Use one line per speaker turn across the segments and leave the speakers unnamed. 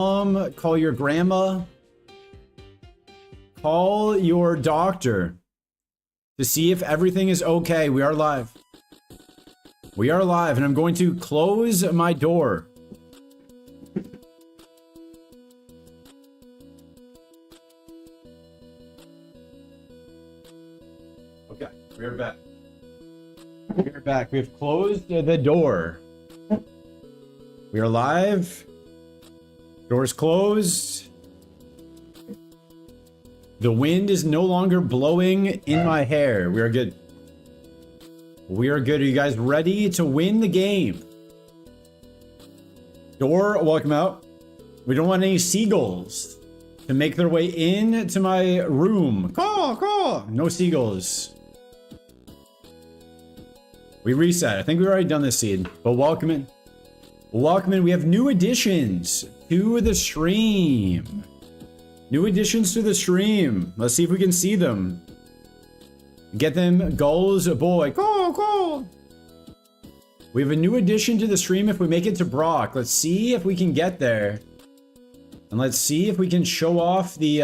Call your grandma. Call your doctor to see if everything is okay. We are live. We are live, and I'm going to close my door. Okay, we are back. We are back. We've closed the door. We are live. Doors closed. The wind is no longer blowing in my hair. We are good. We are good. Are you guys ready to win the game? Door, welcome out. We don't want any seagulls to make their way into my room. Caw. No seagulls. We reset. I think we've already done this seed, but welcome in. Welcome in. We have new additions to the stream. New additions to the stream. Let's see if we can see them. Get them goals, boy. Caw. We have a new addition to the stream if we make it to Brock. Let's see if we can get there. And let's see if we can show off the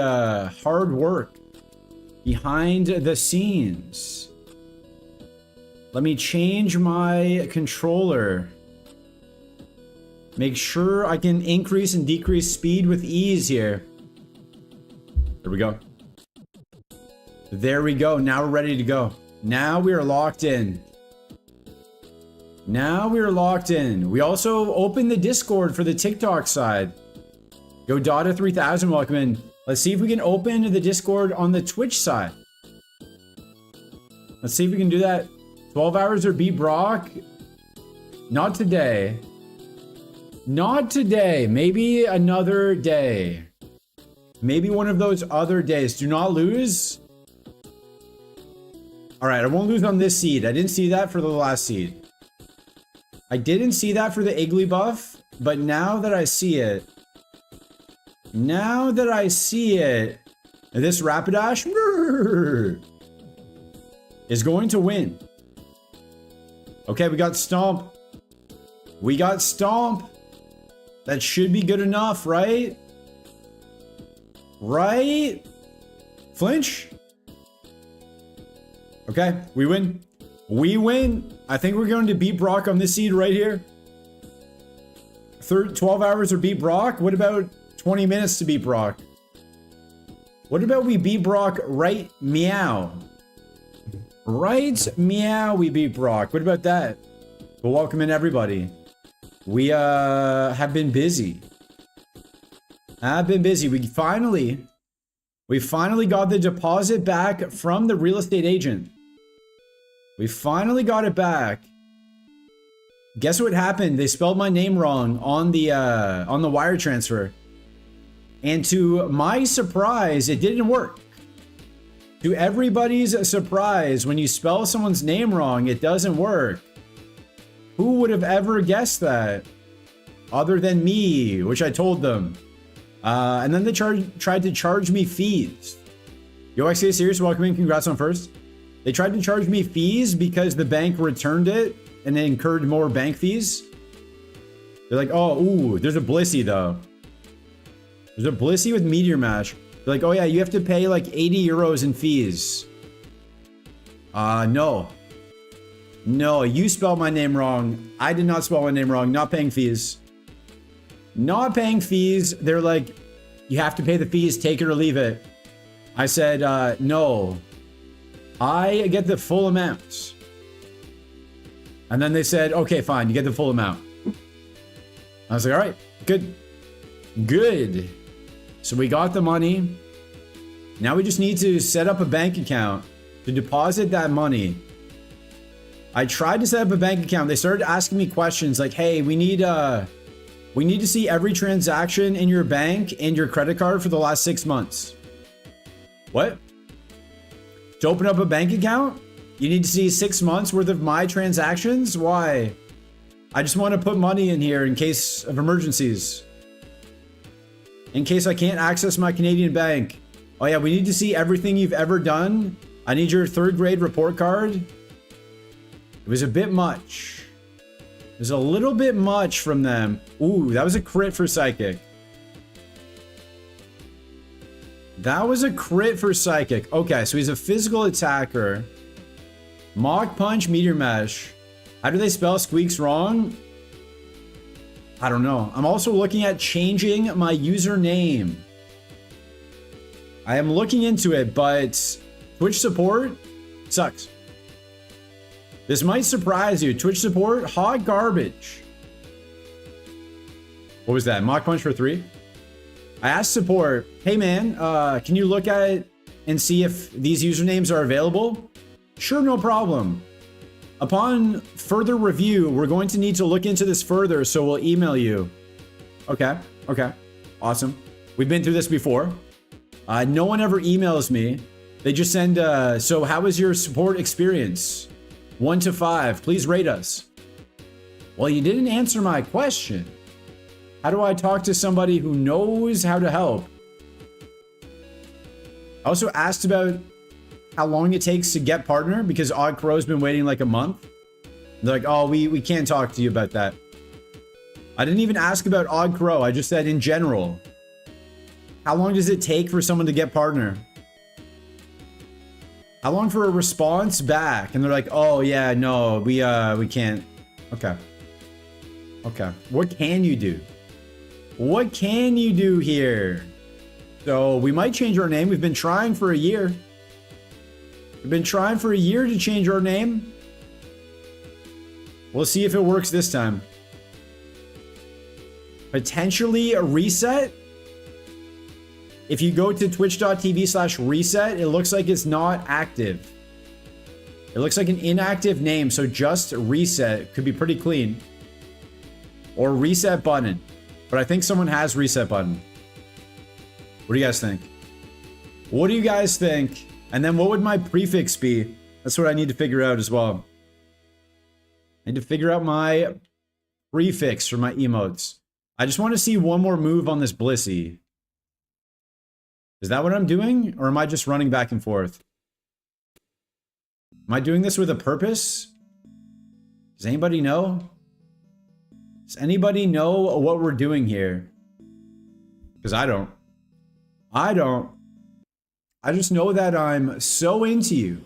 hard work behind the scenes. Let me change my controller. Make sure I can increase and decrease speed with ease here. There we go. There we go. Now we're ready to go. Now we are locked in. Now we are locked in. We also opened the Discord for the TikTok side. Yo, Dada3000, welcome in. Let's see if we can open the Discord on the Twitch side. Let's see if we can do that. 12 hours or beat Brock? Not today. Not today. Maybe another day. Maybe one of those other days. Do not lose. Alright, I won't lose on this seed. I didn't see that for the last seed. I didn't see that for the Iggly buff, but now that I see it, this Rapidash is going to win. Okay, we got Stomp. We got Stomp. That should be good enough, right? Right? Flinch? Okay, we win. We win. I think we're going to beat Brock on this seed right here. 12 hours or beat Brock? What about 20 minutes to beat Brock? What about we beat Brock right meow? Right meow, we beat Brock. What about that? Well, welcome in everybody. We have been busy. We finally got the deposit back from the real estate agent. We finally got it back. Guess what happened? They spelled my name wrong on the wire transfer. And to my surprise, it didn't work. To everybody's surprise, when you spell someone's name wrong, it doesn't work. Who would have ever guessed that? Other than me, which I told them. And then they tried to charge me fees. Yo, XA Serious, welcome in. Congrats on first. They tried to charge me fees because the bank returned it and they incurred more bank fees. They're like, oh, ooh, there's a Blissey though. There's a Blissey with Meteor Mash. They're like, oh yeah, you have to pay like 80 euros in fees. No. No, you spelled my name wrong. I did not spell my name wrong. Not paying fees. Not paying fees. They're like, you have to pay the fees, take it or leave it. I said, no. I get the full amount. And then they said, okay, fine, you get the full amount. I was like, all right, good. Good. So we got the money. Now we just need to set up a bank account to deposit that money. I tried to set up a bank account. They started asking me questions like, hey, we need to see every transaction in your bank and your credit card for the last 6 months. What? To open up a bank account, you need to see 6 months worth of my transactions? Why? I just want to put money in here in case of emergencies. In case I can't access my Canadian bank. Oh yeah, we need to see everything you've ever done. I need your 3rd grade report card. It was a bit much. It was a little bit much from them. Ooh, that was a crit for Psychic. That was a crit for Psychic. Okay, so he's a physical attacker. Mach Punch, Meteor Mash. How do they spell Squeaks wrong? I don't know. I'm also looking at changing my username. I am looking into it, but Twitch support sucks. This might surprise you. Twitch support, hot garbage. What was that? Mach Punch for 3? I asked support, hey man, can you look at it and see if these usernames are available? Sure, no problem. Upon further review, we're going to need to look into this further, so we'll email you. Okay, okay, awesome. We've been through this before. No one ever emails me. They just send, so how was your support experience? 1 to 5, please rate us. Well, you didn't answer my question. How do I talk to somebody who knows how to help? I also asked about how long it takes to get partner because Odd Crow's been waiting like a month. They're like, oh, we can't talk to you about that. I didn't even ask about Odd Crow. I just said in general. How long does it take for someone to get partner? How long for a response back? And they're like, oh yeah, no, we can't. Okay. Okay. What can you do? What can you do here? So we might change our name. We've been trying for a year. We've been trying for a year to change our name. We'll see if it works this time. Potentially a reset. If you go to twitch.tv/reset, it looks like it's not active. It looks like an inactive name, so just reset could be pretty clean. Or reset button. But I think someone has reset button. What do you guys think? What do you guys think? And then what would my prefix be? That's what I need to figure out as well. I need to figure out my prefix for my emotes. I just want to see one more move on this Blissey. Is that what I'm doing? Or am I just running back and forth? Am I doing this with a purpose? Does anybody know? Does anybody know what we're doing here? Because I don't. I don't. I just know that I'm so into you.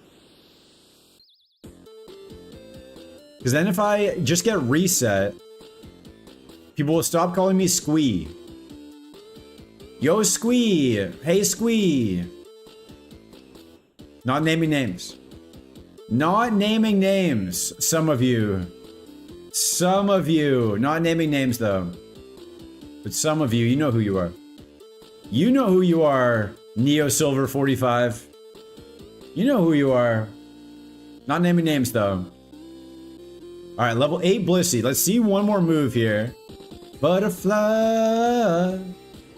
Because then if I just get reset, people will stop calling me Squee. Yo, Squee. Hey, Squee. Not naming names. Not naming names, some of you. Some of you. Not naming names, though. But some of you, you know who you are. You know who you are, Neo Silver 45. You know who you are. Not naming names, though. Alright, level 8 Blissey. Let's see one more move here. Butterfly,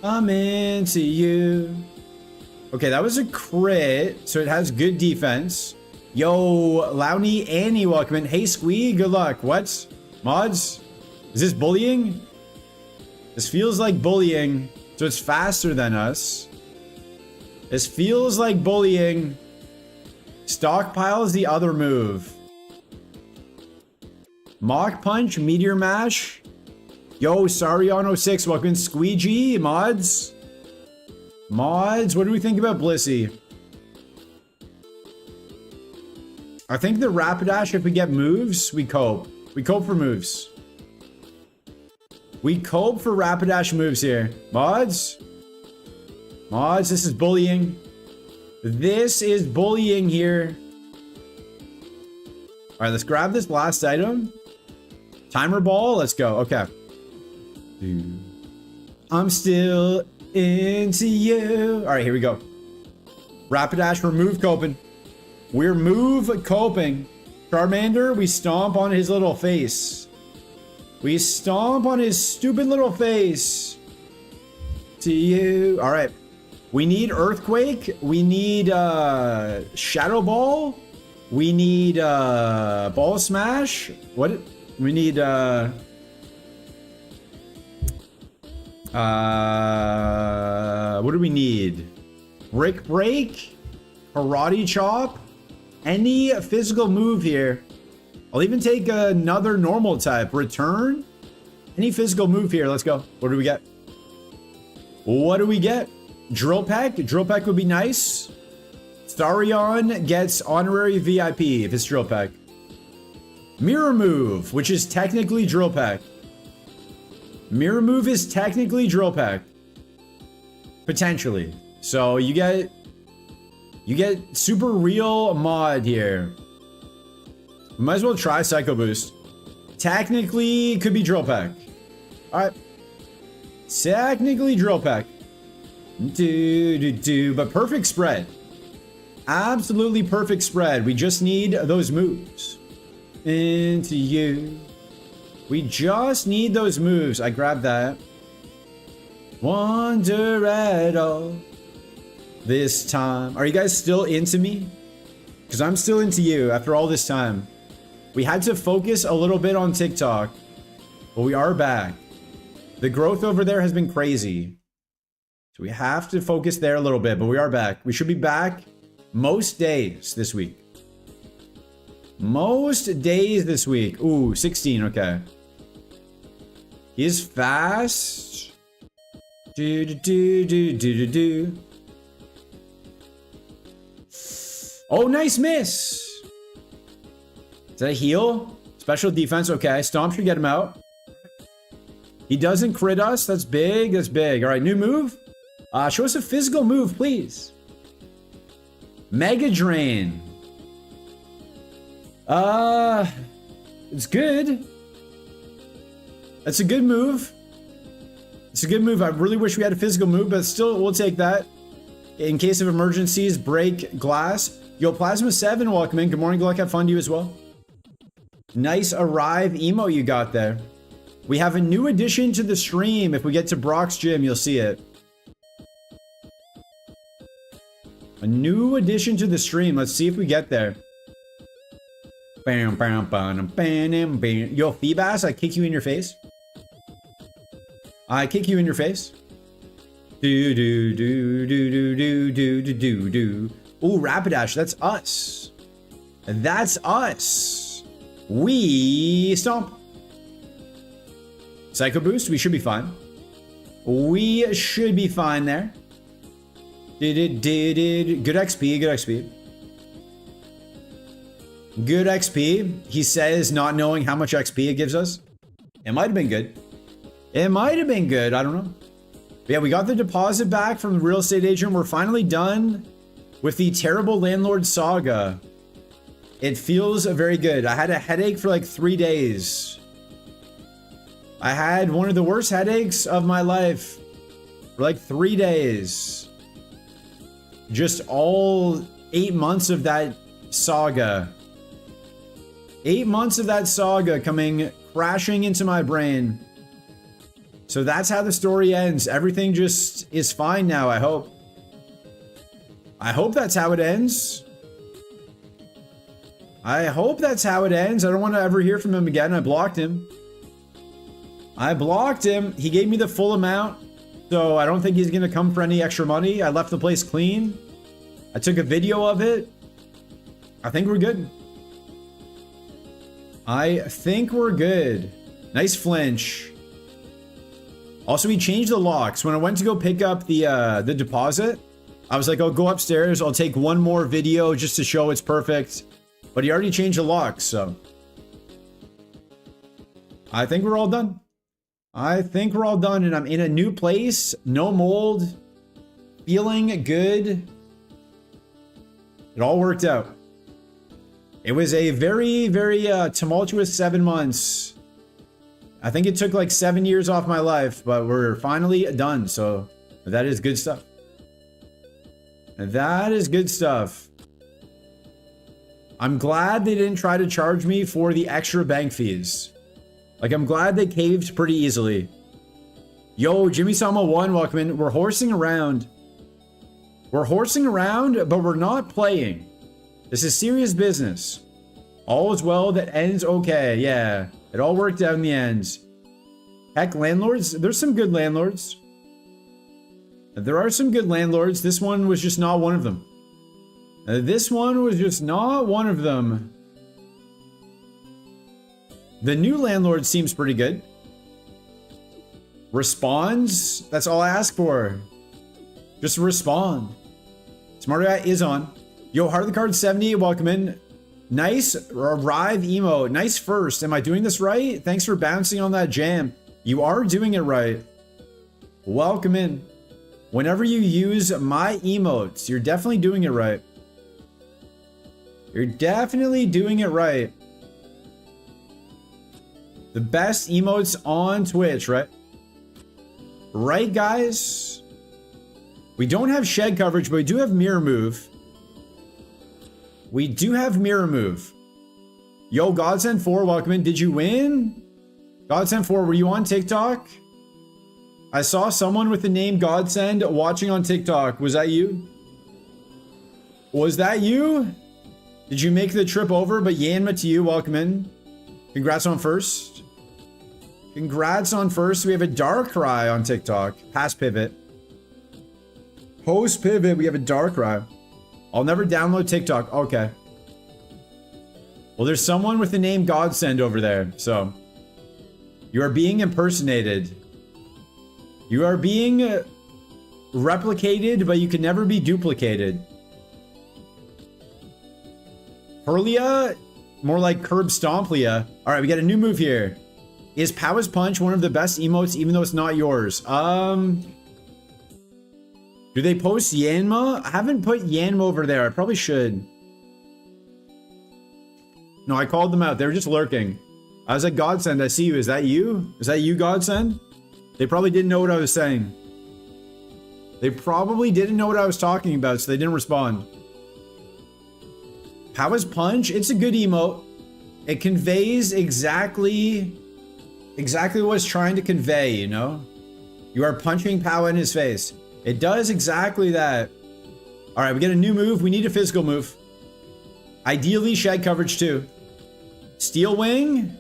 I'm into you. Okay, that was a crit, so it has good defense. Yo, Lowney Annie, welcome in. Hey, Squee, good luck. What? Mods? Is this bullying? This feels like bullying, so it's faster than us. This feels like bullying. Stockpile is the other move. Mach Punch, Meteor Mash. Yo, Sarion06, welcome in. Squeegee, mods. Mods, what do we think about Blissey? I think the Rapidash, if we get moves, we cope. We cope for moves. We cope for Rapidash moves here. Mods? Mods, this is bullying. This is bullying here. Alright, let's grab this last item. Timer ball, let's go. Okay. I'm still into you. Alright, here we go. Rapidash, we're move coping. We're move coping. Charmander, we stomp on his little face. We stomp on his stupid little face. To you. Alright. We need Earthquake. We need Shadow Ball. We need Ball Smash. What? We need what do we need? Brick Break? Karate Chop? Any physical move here. I'll even take another normal type. Return? Any physical move here. Let's go. What do we get? What do we get? Drill Peck. Drill Peck would be nice. Tharion gets honorary VIP if it's Drill Peck. Mirror Move, which is technically Drill Peck. Mirror Move is technically Drill Peck. Potentially. So you get super real mod here. We might as well try Psycho Boost. Technically could be Drill Peck. Alright. Technically Drill Peck. But perfect spread. Absolutely perfect spread. We just need those moves. Into you. We just need those moves. I grabbed that. Wonder at all this time. Are you guys still into me? Because I'm still into you after all this time. We had to focus a little bit on TikTok, but we are back. The growth over there has been crazy. So we have to focus there a little bit, but we are back. We should be back most days this week. Most days this week. Ooh, 16, okay. He is fast. Oh, nice miss. Is that a heal? Special defense, okay. Stomp should get him out. He doesn't crit us. That's big. That's big. All right, new move. Show us a physical move, please. Mega Drain. It's good. That's a good move. It's a good move. I really wish we had a physical move, but still, we'll take that. In case of emergencies, break glass. Yo, Plasma 7, welcome in. Good morning. Good luck. Have fun to you as well. Nice arrive emo you got there. We have a new addition to the stream. If we get to Brock's gym, you'll see it. A new addition to the stream. Let's see if we get there. Yo, Feebas, I kick you in your face. I kick you in your face. Do do do do do do do do do do. Ooh, Rapidash, that's us. That's us. We stomp. Psycho Boost, we should be fine. We should be fine there. Good XP, good XP. Good XP. He says not knowing how much XP it gives us. It might have been good. It might have been good. I don't know. But yeah, we got the deposit back from the real estate agent. We're finally done with the terrible landlord saga. It feels very good. I had a headache for like 3 days. I had one of the worst headaches of my life for like 3 days. Just all 8 months of that saga. 8 months of that saga coming crashing into my brain. So that's how the story ends. Everything just is fine now, I hope. I hope that's how it ends. I hope that's how it ends. I don't want to ever hear from him again. I blocked him. I blocked him. He gave me the full amount. So I don't think he's going to come for any extra money. I left the place clean. I took a video of it. I think we're good. I think we're good. Nice flinch. Also, we changed the locks. When I went to go pick up the deposit, I was like, I'll go upstairs. I'll take one more video just to show it's perfect. But he already changed the locks, so. I think we're all done. I think we're all done, and I'm in a new place. No mold. Feeling good. It all worked out. It was a very, very tumultuous 7 months. I think it took like 7 years off my life, but we're finally done, so that is good stuff. That is good stuff. I'm glad they didn't try to charge me for the extra bank fees. Like, I'm glad they caved pretty easily. Yo, Jimmy Sama 1, welcome in. We're horsing around. We're horsing around, but we're not playing. This is serious business. All is well that ends okay. Yeah, it all worked out in the end. Heck, landlords, there's some good landlords. There are some good landlords. This one was just not one of them. This one was just not one of them. The new landlord seems pretty good. Responds, that's all I ask for. Just respond. Smarter Guy is on. Yo, Heart of the Card 70, welcome in. Nice arrive emo. Nice first. Am I doing this right? Thanks for bouncing on that jam. You are doing it right. Welcome in. Whenever you use my emotes, you're definitely doing it right. You're definitely doing it right. The best emotes on Twitch, right? Right, guys? We don't have shed coverage, but we do have mirror move. We do have mirror move. Yo, Godsend 4, welcome in. Did you win? Godsend 4, were you on TikTok? I saw someone with the name Godsend watching on TikTok. Was that you? Was that you? Did you make the trip over? But Yanma to you, welcome in. Congrats on first. Congrats on first. We have a Darkrai on TikTok. Past pivot. Post pivot, we have a Darkrai. I'll never download TikTok. Okay. Well, there's someone with the name Godsend over there, so. You are being impersonated. You are being replicated, but you can never be duplicated. Perlia? More like Curb Stomplia. Alright, we got a new move here. Is Powers Punch one of the best emotes, even though it's not yours? Do they post Yanma? I haven't put Yanma over there. I probably should. No, I called them out. They were just lurking. I was like, Godsend, I see you. Is that you? Is that you, Godsend? They probably didn't know what I was saying. They probably didn't know what I was talking about, so they didn't respond. Powers Punch? It's a good emote. It conveys exactly what it's trying to convey, you know? You are punching Pow in his face. It does exactly that. Alright, we get a new move. We need a physical move. Ideally, shed coverage too. Steel Wing?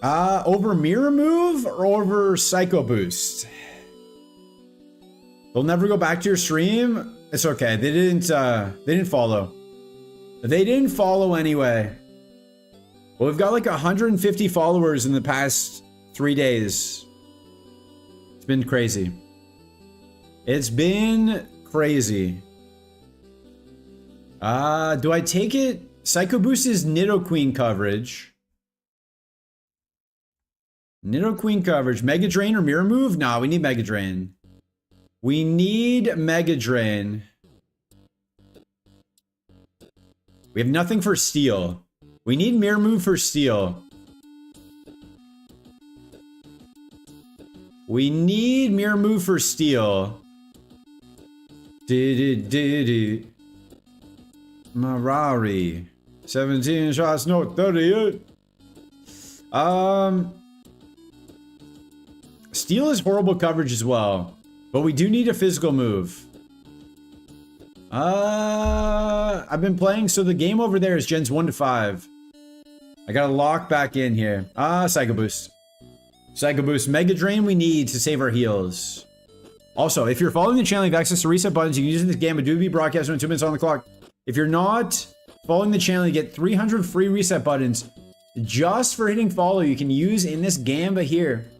Over Mirror Move or over Psycho Boost? They'll never go back to your stream? It's okay. They didn't follow. They didn't follow anyway. Well, we've got like 150 followers in the past 3 days. It's been crazy. It's been crazy. Do I take it? Psycho Boost is Nidoqueen coverage. Nidoqueen coverage. Mega Drain or Mirror Move? Nah, we need Mega Drain. We need Mega Drain. We have nothing for Steel. We need Mirror Move for Steel. We need Mirror Move for Steel. Marari. 17 shots, no 38. Steel is horrible coverage as well. But we do need a physical move. I've been playing, so the game over there is gens 1 to 5. I gotta lock back in here. Psycho Boost. Psycho Boost. Mega Drain we need to save our heals. Also, if you're following the channel, you have access to reset buttons. You can use this game, but do be broadcast when 2 minutes on the clock. If you're not following the channel, you get 300 free reset buttons just for hitting follow. You can use in this Gamba here.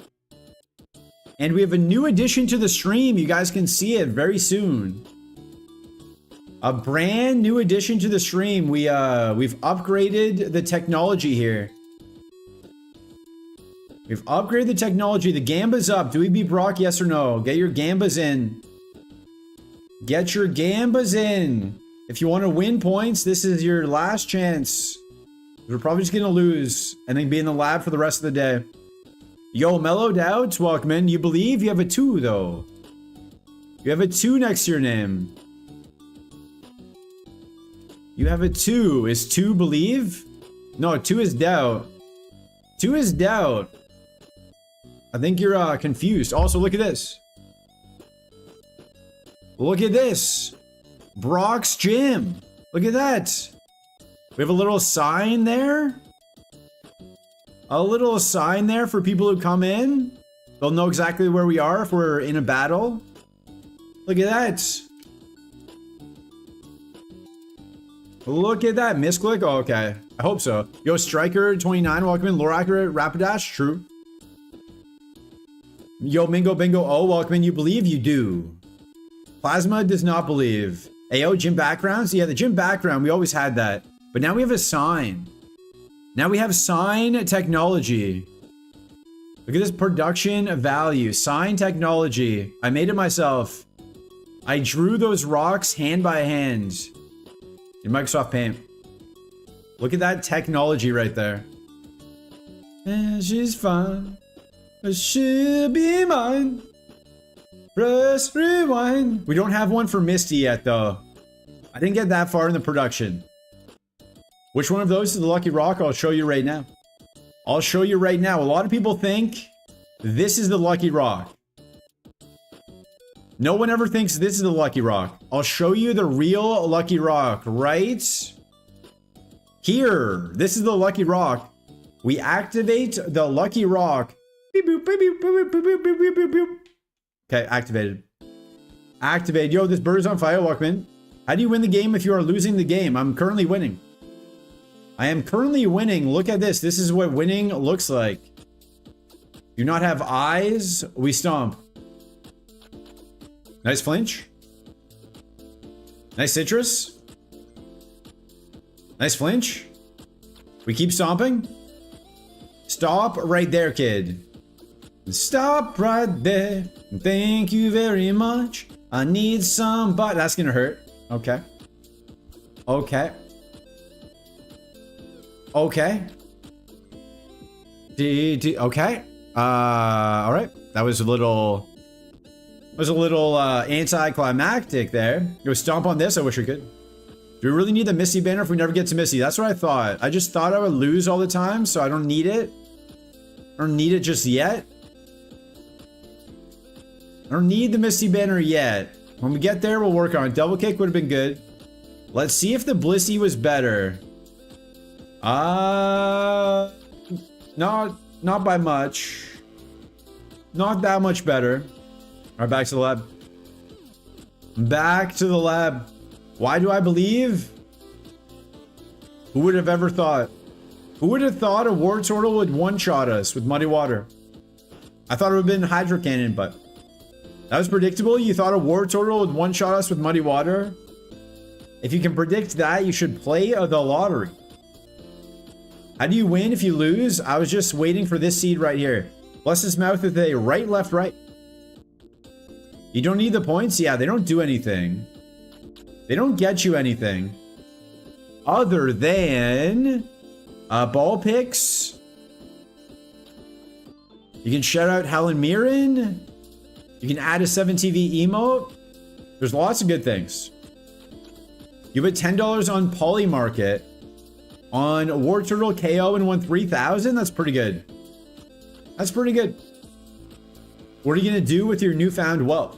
And we have a new addition to the stream. You guys can see it very soon. A brand new addition to the stream. We've upgraded the technology here. We've upgraded the technology. The Gamba's up. Do we beat Brock? Yes or no? Get your Gambas in. Get your Gambas in. If you want to win points, this is your last chance. We're probably just going to lose and then be in the lab for the rest of the day. Yo, Mellow Doubts, welcome in. You believe? You have a 2, though. You have a 2 next to your name. You have a 2. Is 2 believe? No, 2 is doubt. 2 is doubt. I think you're confused. Also, look at this. Look at this. Brock's Gym. Look at that. We have a little sign there. A little sign there for people who come in. They'll know exactly where we are if we're in a battle. Look at that. Look at that. Misclick? Oh, okay. I hope so. Yo, Striker 29, welcome in. Lore Accurate, Rapidash, true. Yo, Mingo Bingo. Oh, welcome in. You believe? You do. Plasma does not believe. Ayo, gym backgrounds? Yeah, the gym background, we always had that. But now we have a sign. Now we have sign technology. Look at this production value. Sign technology. I made it myself. I drew those rocks hand by hand in Microsoft Paint. Look at that technology right there. And she's fine. She'll be mine. Press rewind. We don't have one for Misty yet, though. I didn't get that far in the production. Which one of those is the lucky rock? I'll show you right now. I'll show you right now. A lot of people think this is the lucky rock. No one ever thinks this is the lucky rock. I'll show you the real lucky rock right here. This is the lucky rock. We activate the lucky rock. Beep, boop, beep, beep, beep, beep, beep, beep, beep, beep. Okay, activated. Activated. Yo, this bird is on fire, Walkman. How do you win the game if you are losing the game? I'm currently winning. I am currently winning. Look at this. This is what winning looks like. Do not have eyes. We stomp. Nice flinch. Nice citrus. Nice flinch. We keep stomping. Stop right there, kid. Stop right there. Thank you very much. I need somebody. That's gonna hurt. Okay. Okay. Okay. Okay. All right. That was a little anticlimactic there. Go stomp on this. I wish we could. Do we really need the Misty banner if we never get to Misty? That's what I thought. I just thought I would lose all the time, so I don't need it. I don't need it just yet. I don't need the Misty banner yet. When we get there, we'll work on it. Double kick would have been good. Let's see if the Blissey was better. Not by much. Not that much better. All right, back to the lab. Back to the lab. Why do I believe? Who would have ever thought? Who would have thought a War Turtle would one-shot us with Muddy Water? I thought it would have been Hydro Cannon, but that was predictable. You thought a War Turtle would one-shot us with Muddy Water? If you can predict that, you should play the lottery. How do you win if you lose? I was just waiting for this seed right here. Bless his mouth with a right, left, right. You don't need the points? Yeah, they don't do anything. They don't get you anything. Other than ball picks. You can shout out Helen Mirren. You can add a 7TV emote. There's lots of good things. You put $10 on Poly Market on War Turtle KO and won 3,000. That's pretty good. That's pretty good. What are you gonna do with your newfound wealth?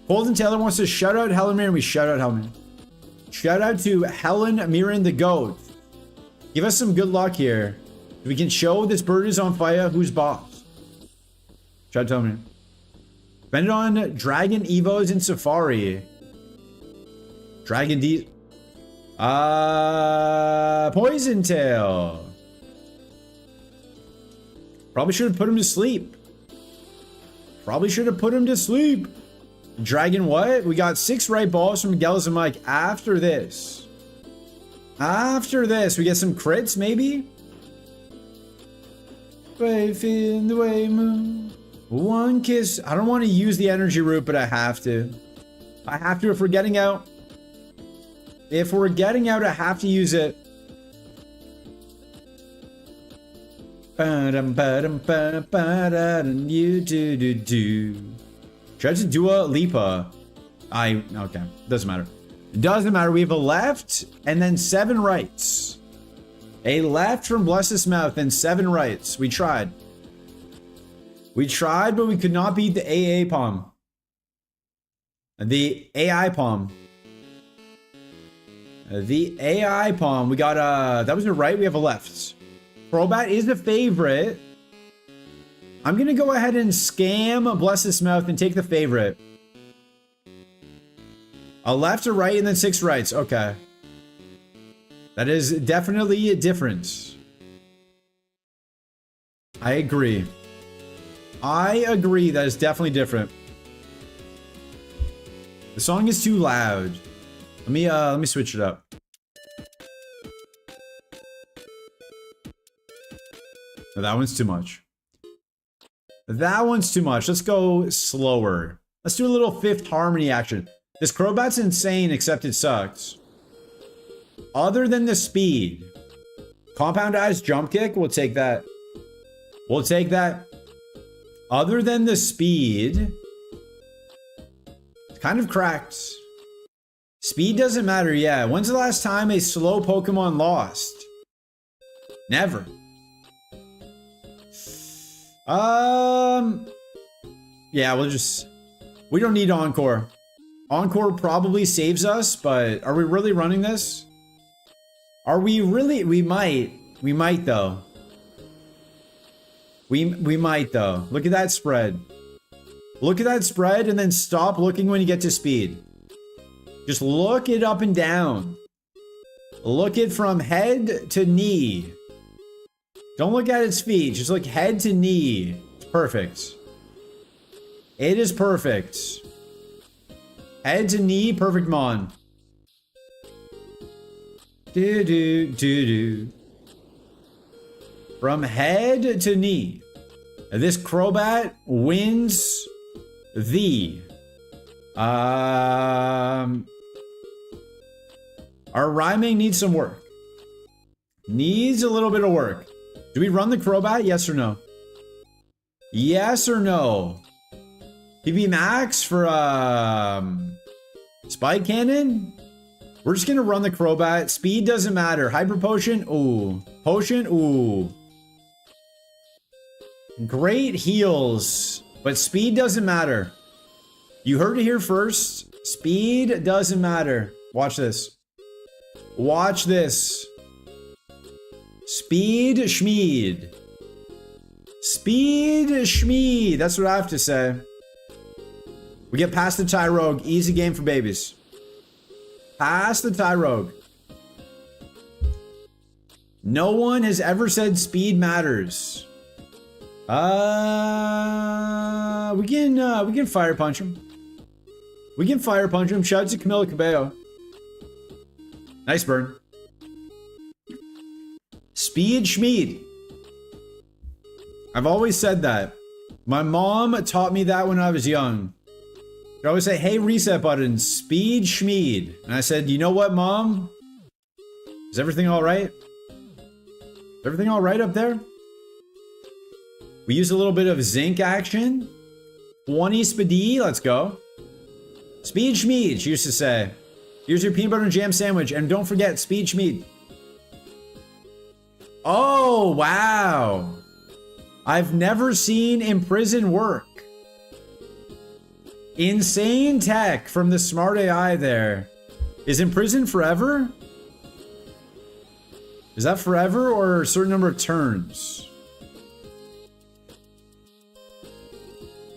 Colton Taylor wants to shout out Helen Mirren. We shout out Helen Mirren. Shout out to Helen Mirren the GOAT. Give us some good luck here. We can show this bird is on fire. Who's boss? Shout out to Helen Mirren. Spend it on Dragon Evos in Safari. Dragon D. Poison Tail. Probably should have put him to sleep. Probably should have put him to sleep. Dragon what? We got 6 right balls from Miguel and Mike. After this, we get some crits, maybe? Way feeling the way move. One kiss. I don't want to use the energy root, but I have to. I have to if we're getting out. If we're getting out, I have to use it. You do. Try to Dua Lipa. Okay. Doesn't matter. Doesn't matter. We have a left and then 7 rights. A left from Bless His Mouth and 7 rights. We tried. We tried, but we could not beat the AA palm. The AI palm. The AI palm. We got that was a right. We have a left. Probat is the favorite. I'm gonna go ahead and scam Bless His Mouth and take the favorite. A left, a right, and then 6 rights. Okay. That is definitely a difference. I agree. I agree. That is definitely different. The song is too loud. Let me switch it up. No, that one's too much. That one's too much. Let's go slower. Let's do a little Fifth Harmony action. This Crobat's insane, except it sucks. Other than the speed. Compound Eyes Jump Kick, we'll take that. We'll take that. Other than the speed. It's kind of cracked. Speed doesn't matter, yeah. When's the last time a slow Pokemon lost? Never. Yeah, we don't need Encore. Encore probably saves us, but are we really running this? Are we really? We might though. We might though. Look at that spread. Look at that spread and then stop looking when you get to speed. Just look it up and down. Look it from head to knee. Don't look at its feet. Just look head to knee. It's perfect. It is perfect. Head to knee, perfect mon. Do do do do. From head to knee. This Crobat wins the our rhyming needs some work. Needs a little bit of work. Do we run the Crobat? Yes or no? Yes or no? PB Max for Spike Cannon? We're just gonna run the Crobat. Speed doesn't matter. Hyper Potion? Ooh. Potion? Ooh. Great heals, but speed doesn't matter. You heard it here first. Speed doesn't matter. Watch this. Watch this. Speed Schmeed. Speed Schmeed. That's what I have to say. We get past the Tyrogue. Easy game for babies. Past the Tyrogue. No one has ever said speed matters. We can fire punch him. We can fire punch him. Shout out to Camila Cabello. Nice burn. Speed Schmeed. I've always said that. My mom taught me that when I was young. She'd always say, hey, reset button, Speed Schmeed. And I said, you know what, Mom? Is everything all right? Is everything all right up there? We use a little bit of zinc action. 20 speedy, let's go. Speed Schmeed, she used to say. Here's your peanut butter and jam sandwich. And don't forget, Speed Schmeed. Oh, wow. I've never seen Imprison work. Insane tech from the smart AI there. Is Imprison forever? Is that forever or a certain number of turns?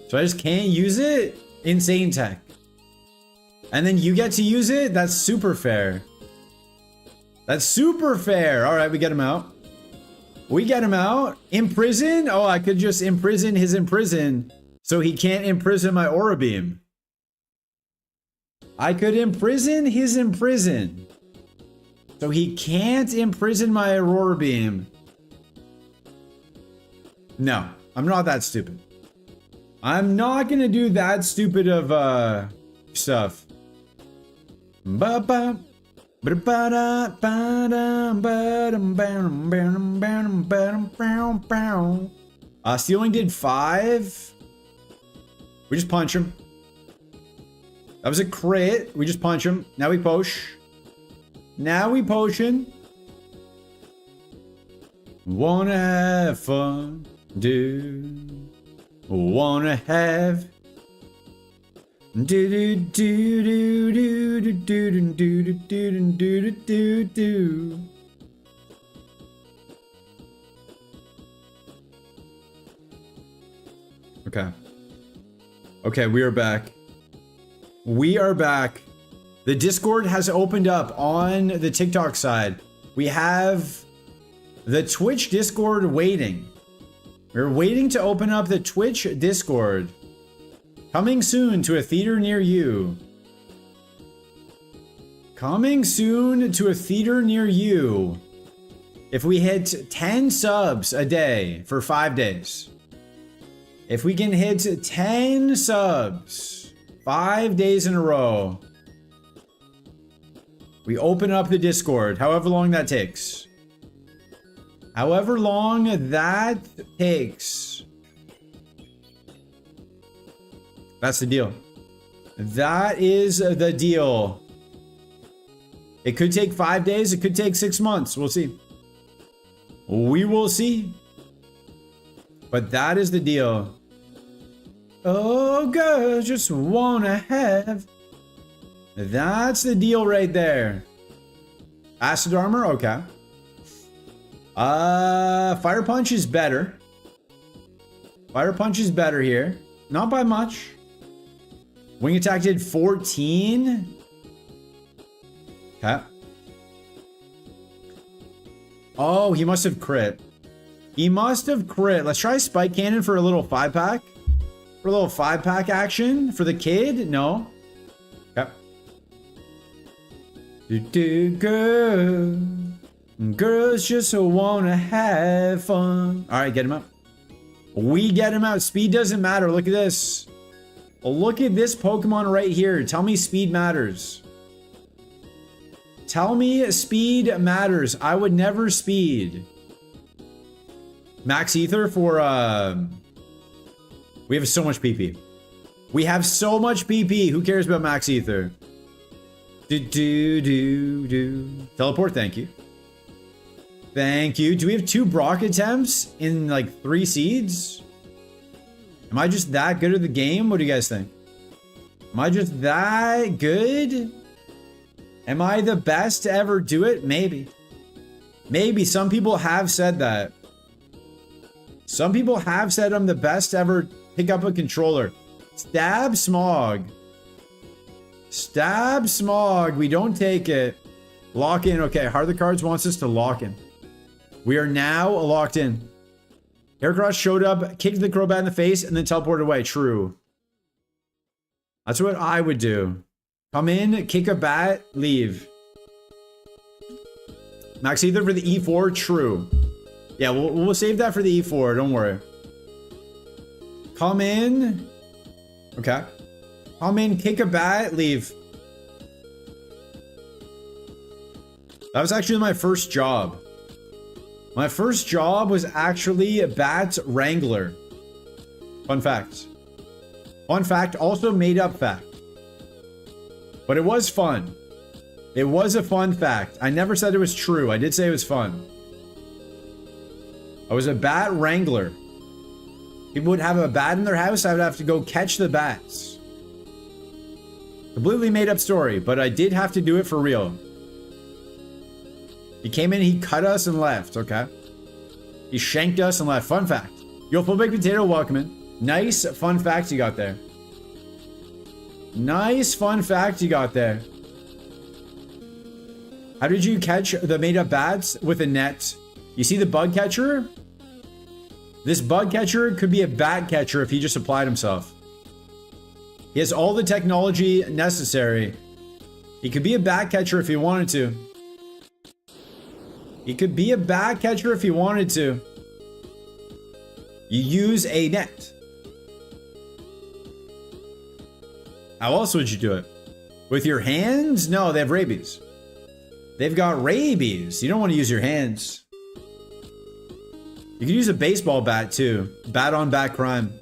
So I just can't use it? Insane tech. And then you get to use it? That's super fair. That's super fair. All right, we get him out. We get him out. Imprison? Oh, I could just imprison his imprison so he can't imprison my Aura Beam. I could imprison his imprison so he can't imprison my Aurora Beam. No, I'm not that stupid. I'm not gonna do that stupid of stuff. Stealing did 5. We just punch him. That was a crit. We just punch him. Now we posh. Now we potion. Wanna have fun, dude. Wanna have. Do do do do do do do do do do do do. Okay. Okay, we are back. We are back. The Discord has opened up on the TikTok side. We have the Twitch Discord waiting. We're waiting to open up the Twitch Discord. Coming soon to a theater near you. Coming soon to a theater near you. If we hit 10 subs a day for 5 days. If we can hit 10 subs 5 days in a row. We open up the Discord, however long that takes. However long that takes. That's the deal. That is the deal. It could take 5 days. It could take 6 months. We'll see. We will see. But that is the deal. Oh, girls just wanna have. That's the deal right there. Acid armor? Okay. Fire punch is better. Fire punch is better here. Not by much. Wing attack did 14. Okay. Oh, he must have crit. He must have crit. Let's try spike cannon for a little 5-pack. For a little 5-pack action for the kid? No. Okay. Girls just wanna have fun. All right, get him out. We get him out. Speed doesn't matter. Look at this. Look at this Pokemon right here. Tell me speed matters. Tell me speed matters. I would never speed. Max Ether for, we have so much PP. We have so much PP. Who cares about Max Ether? Teleport, thank you. Thank you. Do we have 2 Brock attempts in like 3 seeds? Am I just that good at the game? What do you guys think? Am I just that good? Am I the best to ever do it? Maybe. Maybe. Some people have said that. Some people have said I'm the best to ever pick up a controller. Stab Smog. Stab Smog. We don't take it. Lock in. Okay, Heart of the Cards wants us to lock in. We are now locked in. Heracross showed up, kicked the Crobat in the face, and then teleported away. True. That's what I would do. Come in, kick a bat, leave. Max Ether for the E4. True. Yeah, we'll save that for the E4. Don't worry. Come in. Okay. Come in, kick a bat, leave. That was actually my first job. My first job was actually a bat wrangler. Fun fact. Fun fact, also made up fact. But it was fun. It was a fun fact. I never said it was true. I did say it was fun. I was a bat wrangler. People would have a bat in their house. I would have to go catch the bats. Completely made up story, but I did have to do it for real. He came in, he cut us and left. Okay. He shanked us and left. Fun fact. Yo, Full Baked Potato, welcome in. Nice fun fact you got there. Nice fun fact you got there. How did you catch the made up bats? With a net. You see the bug catcher? This bug catcher could be a bat catcher if he just applied himself. He has all the technology necessary. He could be a bat catcher if he wanted to. He could be a bat catcher if he wanted to. You use a net. How else would you do it? With your hands? No, they have rabies. They've got rabies. You don't want to use your hands. You can use a baseball bat too. Bat on bat crime.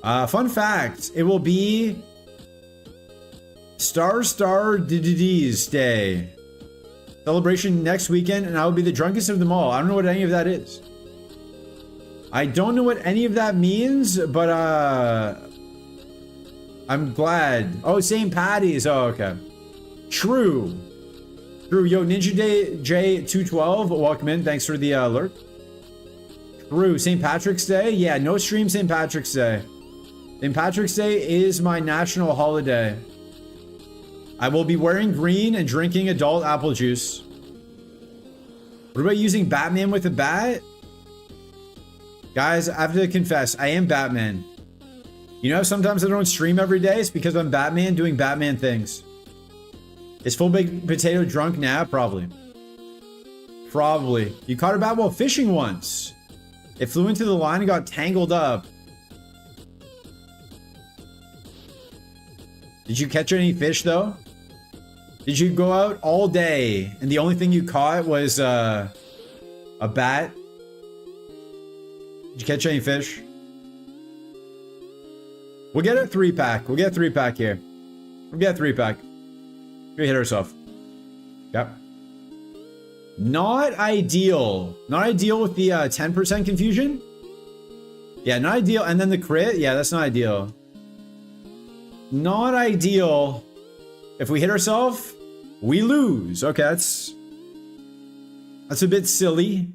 Fun fact. It will be Star D's Day. Celebration next weekend, and I will be the drunkest of them all. I don't know what any of that is. I don't know what any of that means, but I'm glad. Oh, St. Patty's. Oh, okay. True. True. Yo, Ninja Day J212, welcome in. Thanks for the alert. True. St. Patrick's Day? Yeah, no stream St. Patrick's Day. St. Patrick's Day is my national holiday. I will be wearing green and drinking adult apple juice. What about using Batman with a bat? Guys, I have to confess, I am Batman. You know, sometimes I don't stream every day. It's because I'm Batman doing Batman things. Is Full Baked Potato drunk now? Probably. Probably. You caught a bat while fishing once. It flew into the line and got tangled up. Did you catch any fish though? Did you go out all day and the only thing you caught was a bat? Did you catch any fish? We'll get a 3-pack. We'll get a 3-pack here. We'll get a 3-pack. We hit ourselves. Yep. Not ideal. Not ideal with the 10% confusion. Yeah, not ideal. And then the crit. Yeah, that's not ideal. Not ideal. If we hit ourselves, we lose. Okay, that's a bit silly.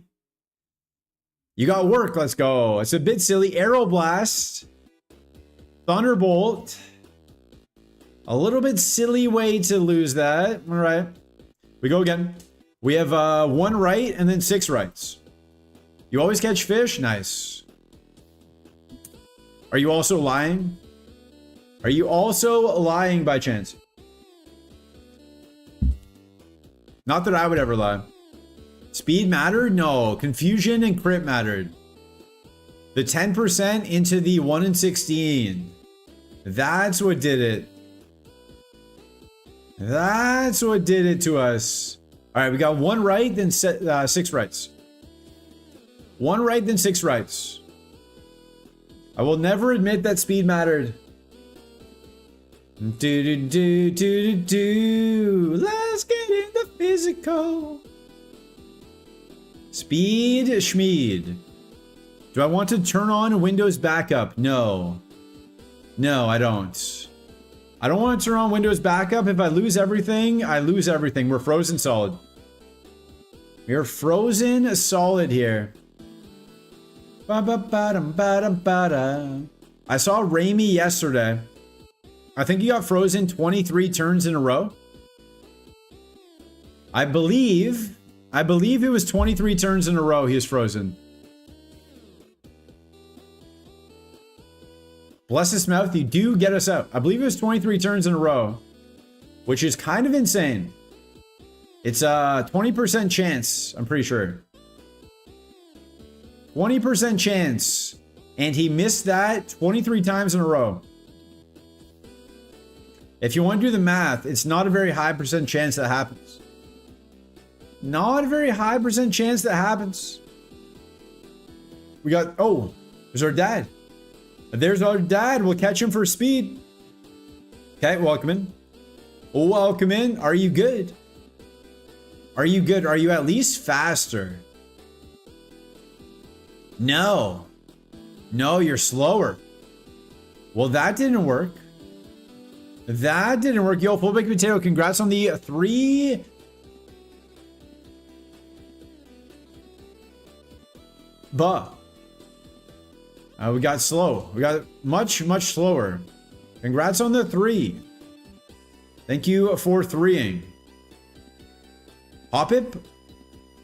You got work. Let's go. It's a bit silly. Arrow Blast. Thunderbolt. A little bit silly way to lose that. All right. We go again. We have 1 right and then 6 rights. You always catch fish? Nice. Are you also lying? Are you also lying by chance? Not that I would ever lie. Speed mattered? No. Confusion and crit mattered. The 10% into the 1 in 16. That's what did it. That's what did it to us. All right, we got 1 right, then 6 rights. 1 right, then 6 rights. I will never admit that speed mattered. Let's get into physical. Speed Schmeed. Do I want to turn on Windows backup? No. No, I don't. I don't want to turn on Windows backup. If I lose everything, I lose everything. We're frozen solid. We are frozen solid here. I saw Raimi yesterday. I think he got frozen 23 turns in a row. I believe it was 23 turns in a row he was frozen. Bless his mouth, you do get us out. I believe it was 23 turns in a row, which is kind of insane. It's a 20% chance, I'm pretty sure. 20% chance. And he missed that 23 times in a row. If you want to do the math, it's not a very high percent chance that happens. Not a very high percent chance that happens. We got, oh, there's our dad. There's our dad. We'll catch him for speed. Okay, welcome in. Welcome in. Are you good? Are you good? Are you at least faster? No. No, you're slower. Well, that didn't work. That didn't work. Yo, Full Baked Potato, congrats on the 3... we got slow. We got much slower. Congrats on the 3. Thank you for 3ing. Hopip,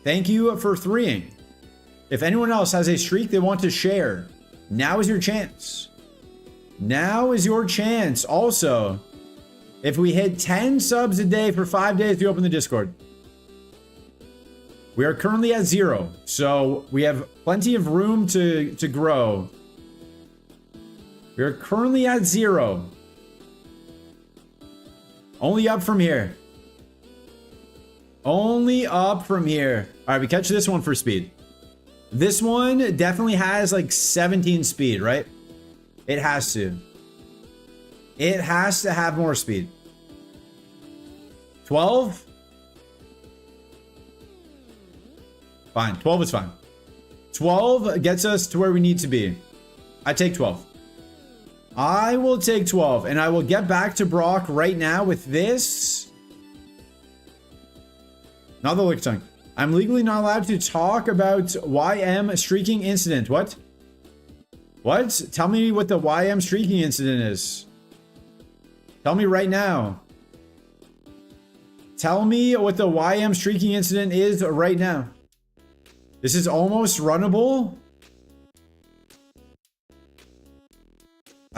thank you for 3ing. If anyone else has a streak they want to share, now is your chance. Now is your chance. Also, if we hit 10 subs a day for 5 days, we open the Discord. We are currently at 0, so we have plenty of room to grow. We are currently at 0. Only up from here. Only up from here. All right, we catch this one for speed. This one definitely has like 17 speed, right? It has to. It has to have more speed. 12? Fine. 12 is fine. 12 gets us to where we need to be. I take 12. I will take 12, and I will get back to Brock right now with this. Not the lick tongue. I'm legally not allowed to talk about YM streaking incident. What? What? Tell me what the YM streaking incident is. Tell me right now. Tell me what the YM streaking incident is right now. This is almost runnable.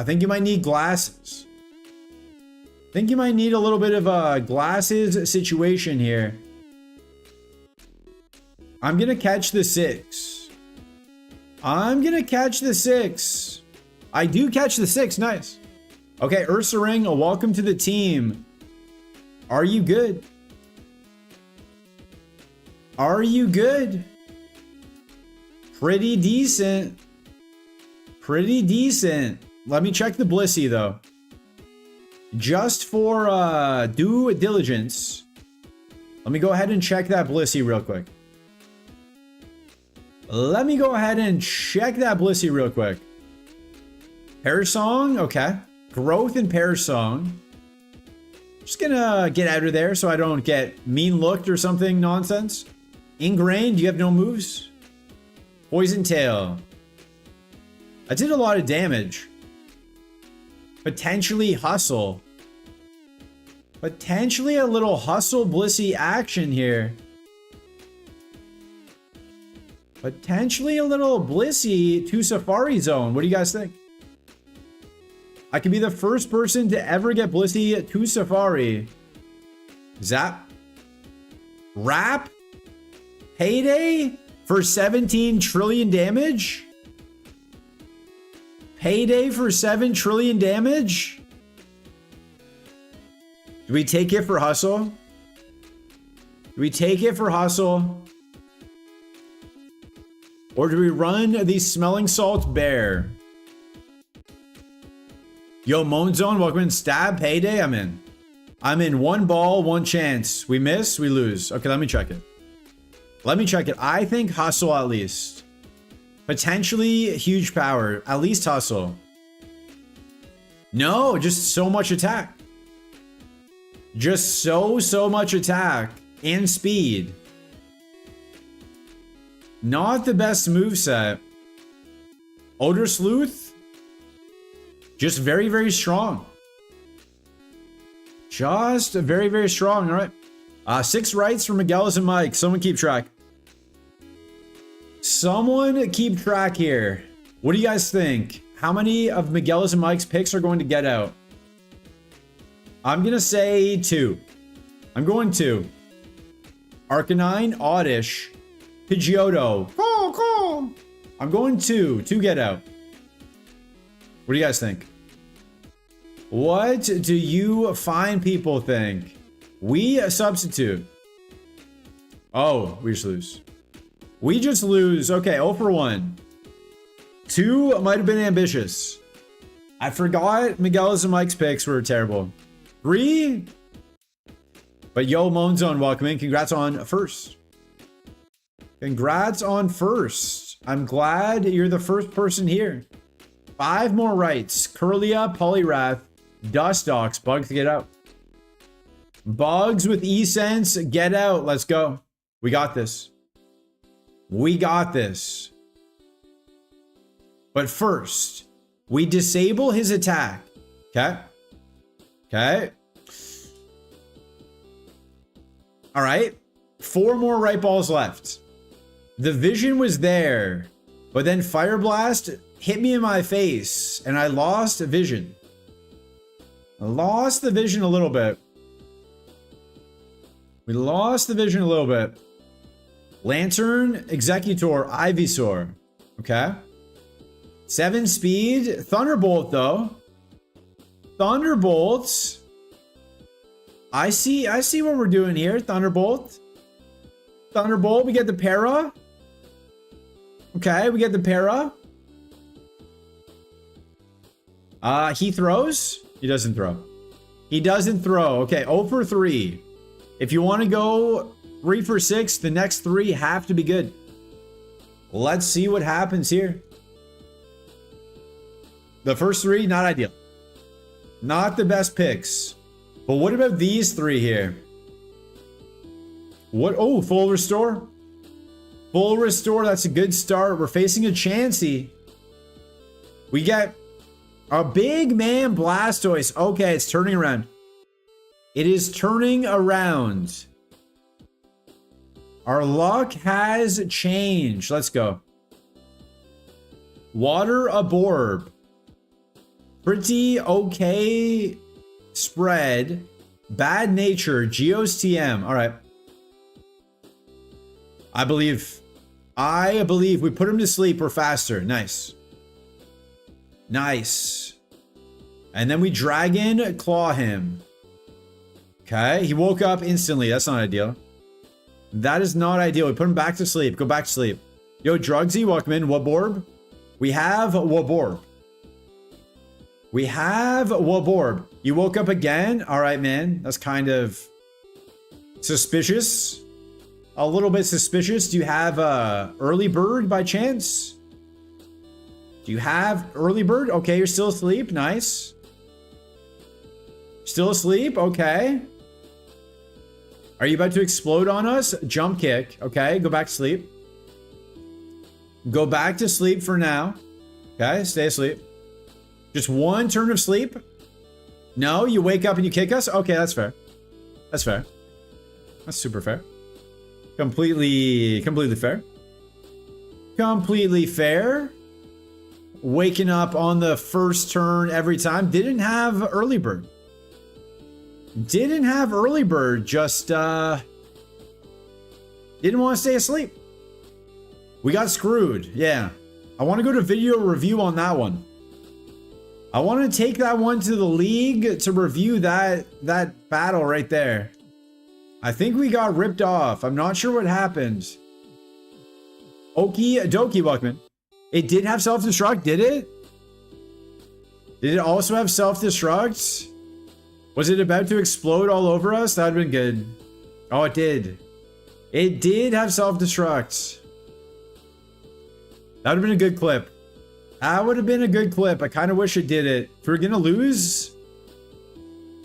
I think you might need glasses. I think you might need a little bit of a glasses situation here. I'm gonna catch the 6. I'm gonna catch the 6. I do catch the 6. Nice. Okay, Ursa Ring, welcome to the team. Are you good? Are you good? Pretty decent. Pretty decent. Let me check the Blissey though. Just for due diligence. Let me go ahead and check that Blissey real quick. Let me go ahead and check that Blissey real quick. Pear Song, okay. Growth in Pear Song. Just gonna get out of there so I don't get mean looked or something nonsense. Ingrained, you have no moves. Poison Tail. I did a lot of damage. Potentially Hustle. Potentially a little Hustle Blissey action here. Potentially a little Blissey to Safari Zone. What do you guys think? I could be the first person to ever get Blissey to Safari. Zap. Wrap. Payday for 17 trillion damage. Payday for 7 trillion damage. Do we take it for Hustle? Do we take it for Hustle? Or do we run the Smelling Salt Bear? Yo, Moan Zone, welcome in. Stab, Payday, I'm in. I'm in. 1 ball, 1 chance. We miss, we lose. Okay, let me check it. Let me check it. I think Hustle at least. Potentially huge power. At least Hustle. No, just so much attack. Just so much attack. And speed. Not the best moveset. Odor Sleuth. Just very, very strong. Just very, very strong. All right. 6 rights for Miguelis and Mike. Someone keep track. Someone keep track here. What do you guys think? How many of Miguelis and Mike's picks are going to get out? I'm going to say 2. I'm going 2. Arcanine, Oddish, Pidgeotto. Cool. I'm going 2. 2 get out. What do you guys think? What do you fine people think? We substitute. Oh, we just lose. We just lose. Okay, 0 for 1. 2 might have been ambitious. I forgot Miguel's and Mike's picks were terrible. 3. But yo, Moan Zone, welcome in. Congrats on first. Congrats on first. I'm glad you're the first person here. 5 more rights. Curlia, Poliwrath, Dustox, Bugs, get out. Bugs with E-Sense, get out. Let's go. We got this. We got this. But first, we disable his attack. Okay? Okay. All right. 4 more right balls left. The vision was there, but then Fire Blast hit me in my face, and I lost vision. I lost the vision a little bit. We lost the vision a little bit. Lantern, Executor, Ivysaur. Okay. 7 speed. Thunderbolt, though. Thunderbolt. I see what we're doing here. Thunderbolt. Thunderbolt. We get the para. Okay, we get the para. He throws. He doesn't throw. He doesn't throw. Okay, 0 for 3. If you want to go 3 for 6, the next 3 have to be good. Let's see what happens here. The first 3, not ideal. Not the best picks. But what about these 3 here? What? Oh, full restore. Full restore. That's a good start. We're facing a Chansey. We get a big man Blastoise. Okay, it's turning around. It is turning around. Our luck has changed. Let's go. Water Aborb. Pretty okay spread. Bad nature. Geos TM. All right. I believe we put him to sleep. We're faster. Nice. Nice. And then we dragon claw him. Okay. He woke up instantly. That's not ideal. That is not ideal. We put him back to sleep. Go back to sleep. Yo, Drugsy, welcome in. Waborb. We have Waborb. We have Waborb. You woke up again? All right, man. That's kind of suspicious. A little bit suspicious. Do you have early bird by chance? Do you have early bird? Okay, you're still asleep. Nice. Still asleep? Okay. Are you about to explode on us? Jump kick. Okay, go back to sleep. Go back to sleep for now. Okay, stay asleep. Just one turn of sleep? No, you wake up and you kick us? Okay, that's fair. That's fair. That's super fair. Completely fair. Completely fair. Waking up on the first turn every time. Didn't have early bird. Didn't have early bird. Just didn't want to stay asleep. We got screwed. Yeah. I want to go to video review on that one. I want to take that one to the league to review that battle right there. I think we got ripped off. I'm not sure what happened. Okie dokie, welcome. It did have self-destruct, did it? Did it also have self-destruct? Was it about to explode all over us? That would have been good. Oh, it did. It did have self-destruct. That would have been a good clip. That would have been a good clip. I kind of wish it did it. If we're gonna lose,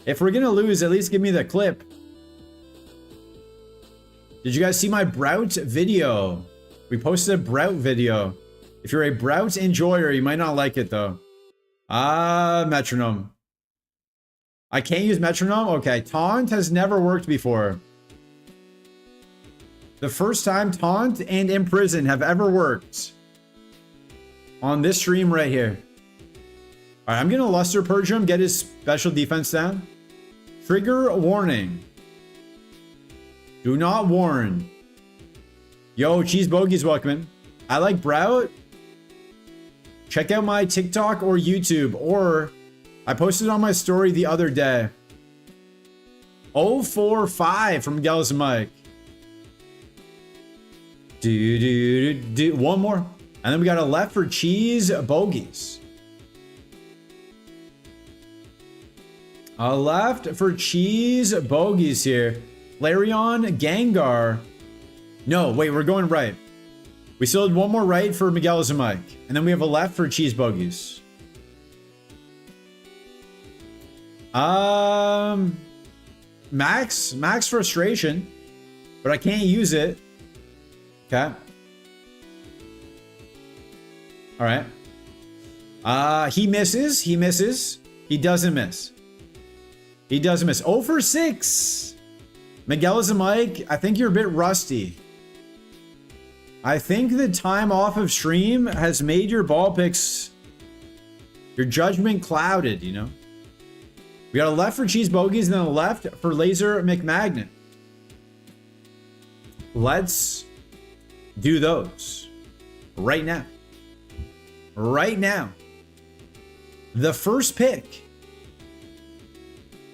at least give me the clip. Did you guys see my Brout video? We posted a Brout video. If you're a Brout enjoyer, you might not like it though. Metronome. I can't use metronome? Okay, taunt has never worked before. The first time taunt and imprison have ever worked. On this stream right here. Alright, I'm gonna Luster Purge him, get his special defense down. Trigger warning. Do not warn. Yo, Cheese Bogey's welcoming. I like Brout. Check out my TikTok or YouTube, or I posted on my story the other day. 045 from Gals and Mike. One more. And then we got a left for Cheese Bogies. A left for Cheese Bogies here. Flareon, Gengar. No, wait, we're going right. We still had one more right for Miguel and Mike. And then we have a left for Cheese Bogies. Max Frustration. But I can't use it. Okay. Alright. He misses. He misses. He doesn't miss. He doesn't miss. 0 for 6. Miguel and Mike, I think you're a bit rusty. I think the time off of stream has made your ball picks, your judgment clouded, you know? We got a left for Cheese Bogies and then a left for Laser McMagnet. Let's do those right now. Right now. The first pick.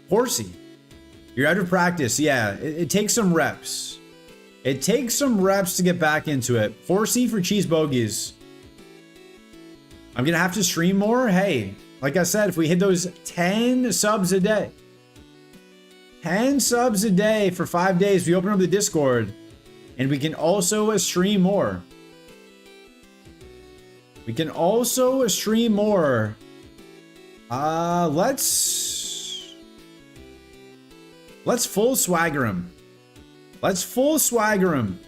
Horsey. You're out of practice. Yeah, it takes some reps. It takes some reps to get back into it. Horsey for Cheese Bogies. I'm going to have to stream more. Hey, like I said, if we hit those 10 subs a day. 10 subs a day for 5 days. We open up the Discord. And we can also stream more. We can also stream more. Let's full swagger him. Let's full swagger him.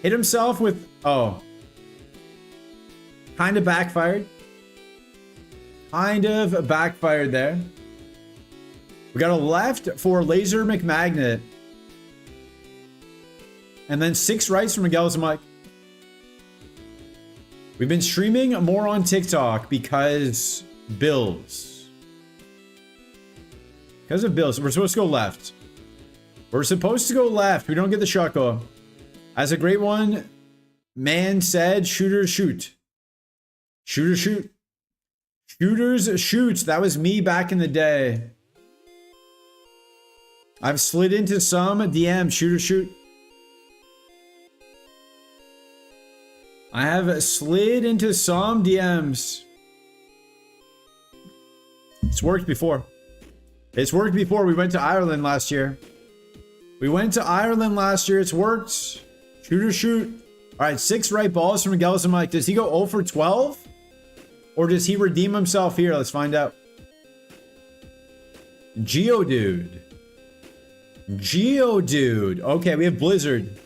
Hit himself with... Oh. Kind of backfired. Kind of backfired there. We got a left for Laser McMagnet. And then 6 rights from Miguel and Mike. We've been streaming more on TikTok because Bills. Because of Bills, we're supposed to go left. We're supposed to go left. We don't get the shako. As a great one man said, shooters shoot. Shooters shoot. Shooters shoot. That was me back in the day. I've slid into some DM. Shooters shoot. I have slid into some DMs. It's worked before. It's worked before. We went to Ireland last year. We went to Ireland last year. It's worked. Shooter shoot. All right, 6 right balls from Kaizo Mike. Does he go 0 for 12? Or does he redeem himself here? Let's find out. Geodude. Geodude. Okay, we have Blizzard.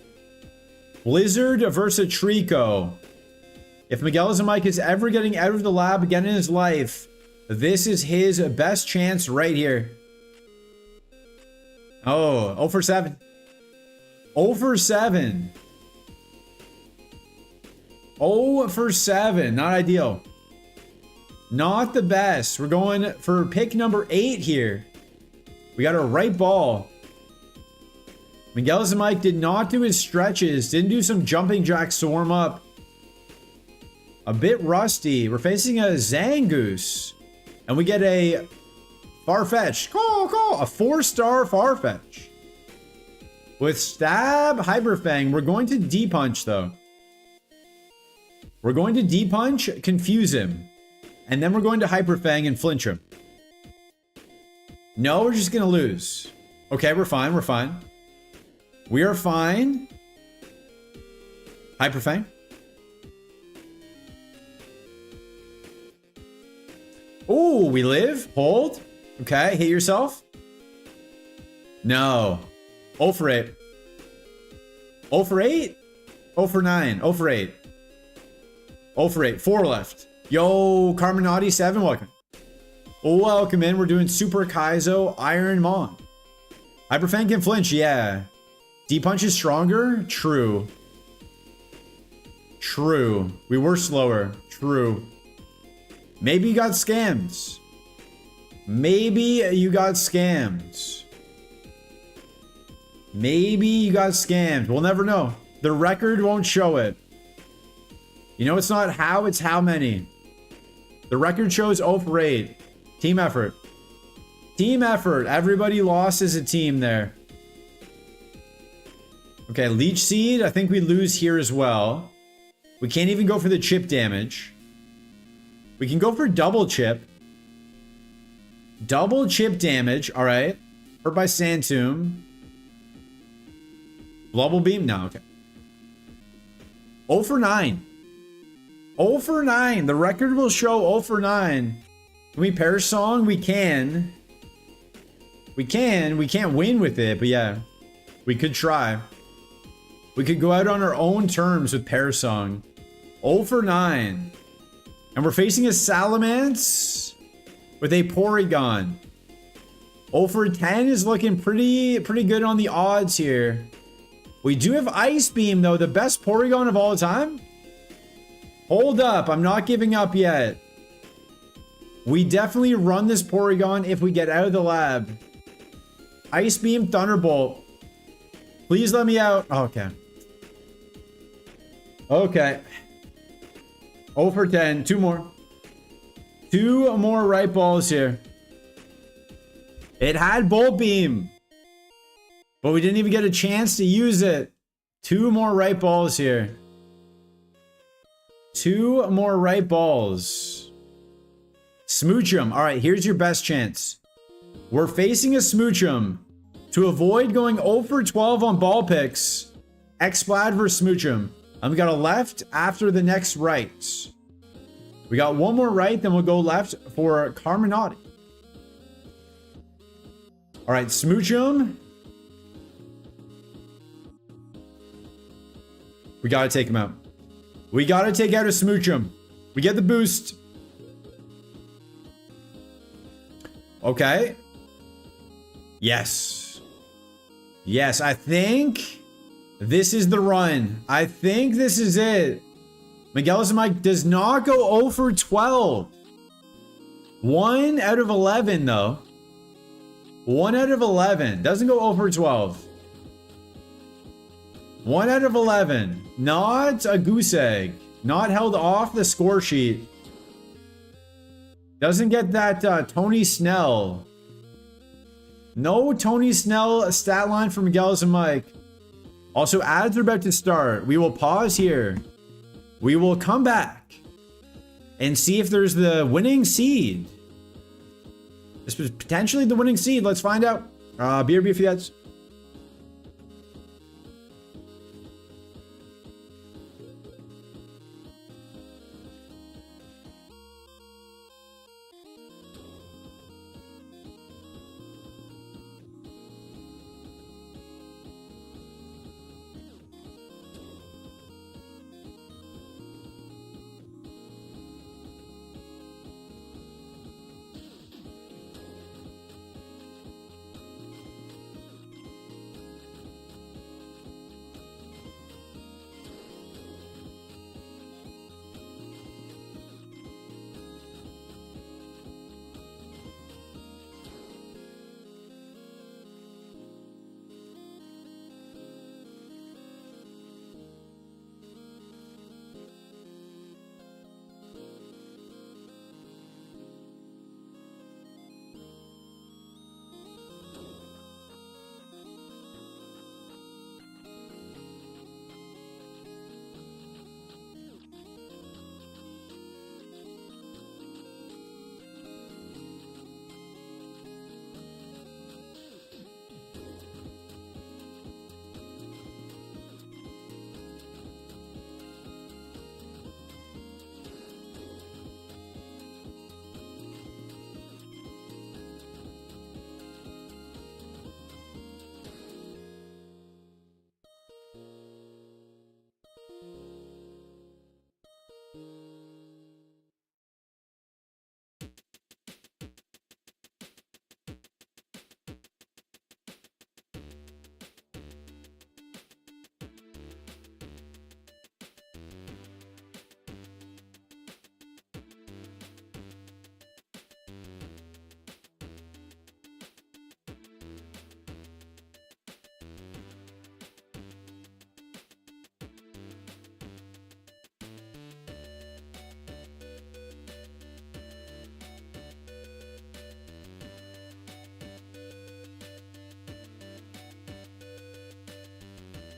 Blizzard versus Trico. If Kaizo Mike is ever getting out of the lab again in his life, this is his best chance right here. Oh, 0 for 7. 0 for 7. 0 for 7. Not ideal. Not the best. We're going for pick number 8 here. We got a right ball. Kaizo Mike did not do his stretches. Didn't do some jumping jacks to warm up. A bit rusty. We're facing a Zangoose. And we get a Farfetch. A 4-star Farfetch. With Stab, Hyperfang. We're going to D-Punch, though. We're going to D-Punch, confuse him. And then we're going to Hyperfang and flinch him. No, we're just going to lose. Okay, we're fine. We're fine. We are fine. Hyperfang. Oh, we live. Hold. Okay, hit yourself. No. 0 for 8. 0 for 8? 0 for 9. 0 for 8. 0 for 8. 4 left. Yo, Carminati 7, welcome. Welcome in. We're doing Super Kaizo Ironmon. Hyperfang can flinch, yeah. D-Punch is stronger? True. True. We were slower. True. Maybe you got scammed. Maybe you got scammed. Maybe you got scammed. We'll never know. The record won't show it. You know, it's not how, it's how many. The record shows 0 for 8. Team effort. Team effort. Everybody lost as a team there. Okay, Leech Seed. I think we lose here as well. We can't even go for the chip damage. We can go for double chip. Double chip damage. All right. Hurt by Sand Tomb. Blubble Beam? No, okay. 0 for 9. 0 for 9. The record will show 0 for 9. Can we Perish Song? We can. We can. We can't win with it, but yeah. We could try. We could go out on our own terms with Perish Song. 0 for 9. And we're facing a Salamence with a Porygon. 0 for 10 is looking pretty good on the odds here. We do have Ice Beam, though. The best Porygon of all time? Hold up. I'm not giving up yet. We definitely run this Porygon if we get out of the lab. Ice Beam, Thunderbolt. Please let me out. Oh, okay. Okay. 0 for 10. 2 more. 2 more right balls here. It had Bolt Beam. But we didn't even get a chance to use it. 2 more right balls here. 2 more right balls. Smoochum. All right, here's your best chance. We're facing a Smoochum. To avoid going 0 for 12 on ball picks, X-Splad versus Smoochum. And we got a left after the next right. We got 1 more right, then we'll go left for Carminati. All right, Smoochum. We gotta take him out. We gotta take out a Smoochum. We get the boost. Okay. Yes. Yes, I think this is the run. I think this is it. Kaizo Mike does not go 0 for 12. 1 out of 11, though. 1 out of 11. Doesn't go over 12. 1 out of 11. Not a goose egg. Not held off the score sheet. Doesn't get that Tony Snell. No Tony Snell stat line for Miguel's and Mike. Also, ads are about to start. We will pause here. We will come back and see if there's the winning seed. This was potentially the winning seed. Let's find out. BRB for you guys.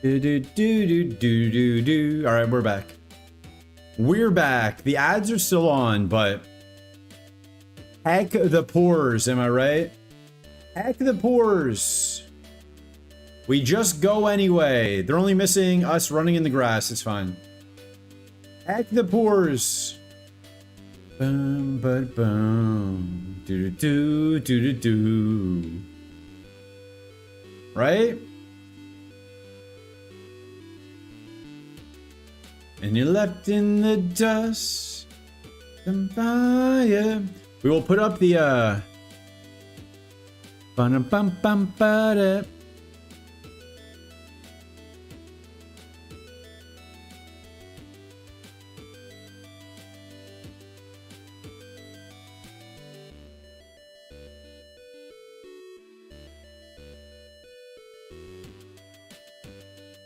All right, we're back. We're back. The ads are still on, but heck the pores, am I right? Heck the pores. We just go anyway. They're only missing us running in the grass. It's fine. Heck the pores. Boom, but boom. Do do do do do. Right? And you're left in the dust and fire. We will put up the ba-da-bum-bum-ba-da.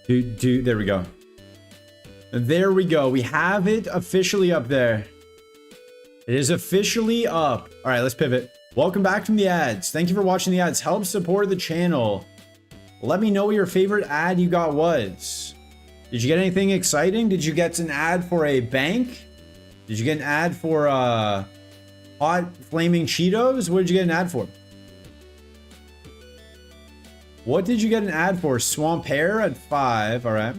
There we go. There we go. We have it officially up there. It is officially up. All right, let's pivot. Welcome back from the ads. Thank you for watching the ads. Help support the channel. Let me know what your favorite ad you got was. Did you get anything exciting? Did you get an ad for a bank? Did you get an ad for hot flaming Cheetos? What did you get an ad for? What did you get an ad for? Swamp Air at 5. All right.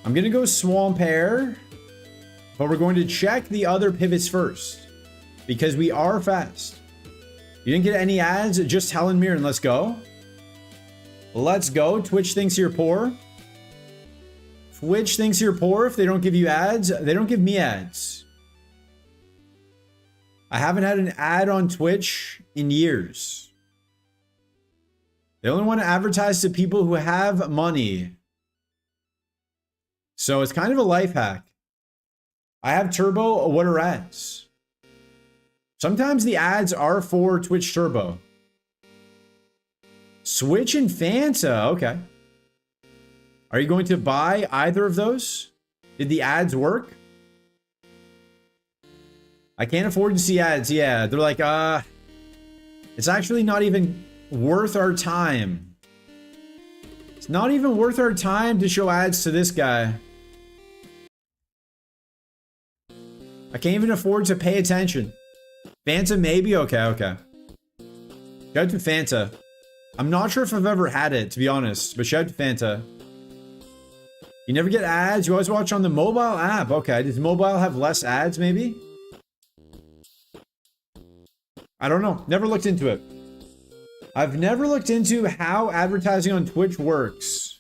I'm going to go Swamp Air, but we're going to check the other pivots first because we are fast. You didn't get any ads, just Helen Mirren. Let's go. Let's go. Twitch thinks you're poor. Twitch thinks you're poor if they don't give you ads. They don't give me ads. I haven't had an ad on Twitch in years. They only want to advertise to people who have money. So it's kind of a life hack. I have Turbo. What are ads? Sometimes the ads are for Twitch Turbo. Switch and Fanta, okay. Are you going to buy either of those? Did the ads work? I can't afford to see ads, yeah. They're like, it's actually not even worth our time. It's not even worth our time to show ads to this guy. I can't even afford to pay attention. Fanta maybe? Okay, okay. Shout out to Fanta. I'm not sure if I've ever had it, to be honest, but shout out to Fanta. You never get ads? You always watch on the mobile app. Okay, does mobile have less ads maybe? I don't know. Never looked into it. I've never looked into how advertising on Twitch works.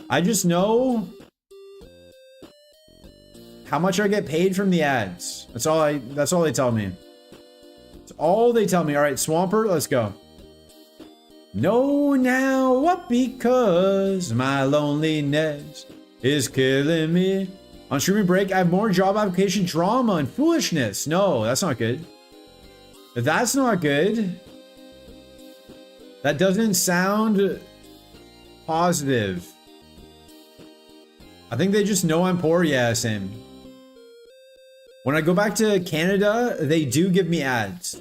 I just know how much I get paid from the ads. That's all they tell me. That's all they tell me. All right, Swampert, let's go. No, now what? Because my loneliness is killing me. On streaming break, I have more job application drama and foolishness. No, that's not good. That's not good. That doesn't sound positive. I think they just know I'm poor. Yeah, same. When I go back to Canada, they do give me ads.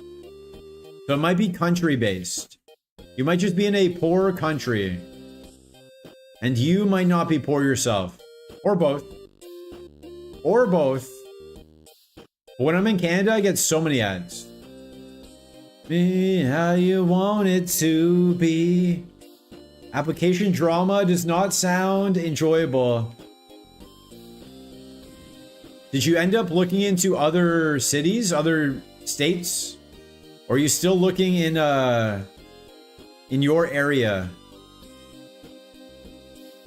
So it might be country-based. You might just be in a poor country. And you might not be poor yourself. Or both. Or both. But when I'm in Canada, I get so many ads. Be how you want it to be. Application drama does not sound enjoyable. Did you end up looking into other cities, other states? Or are you still looking in your area?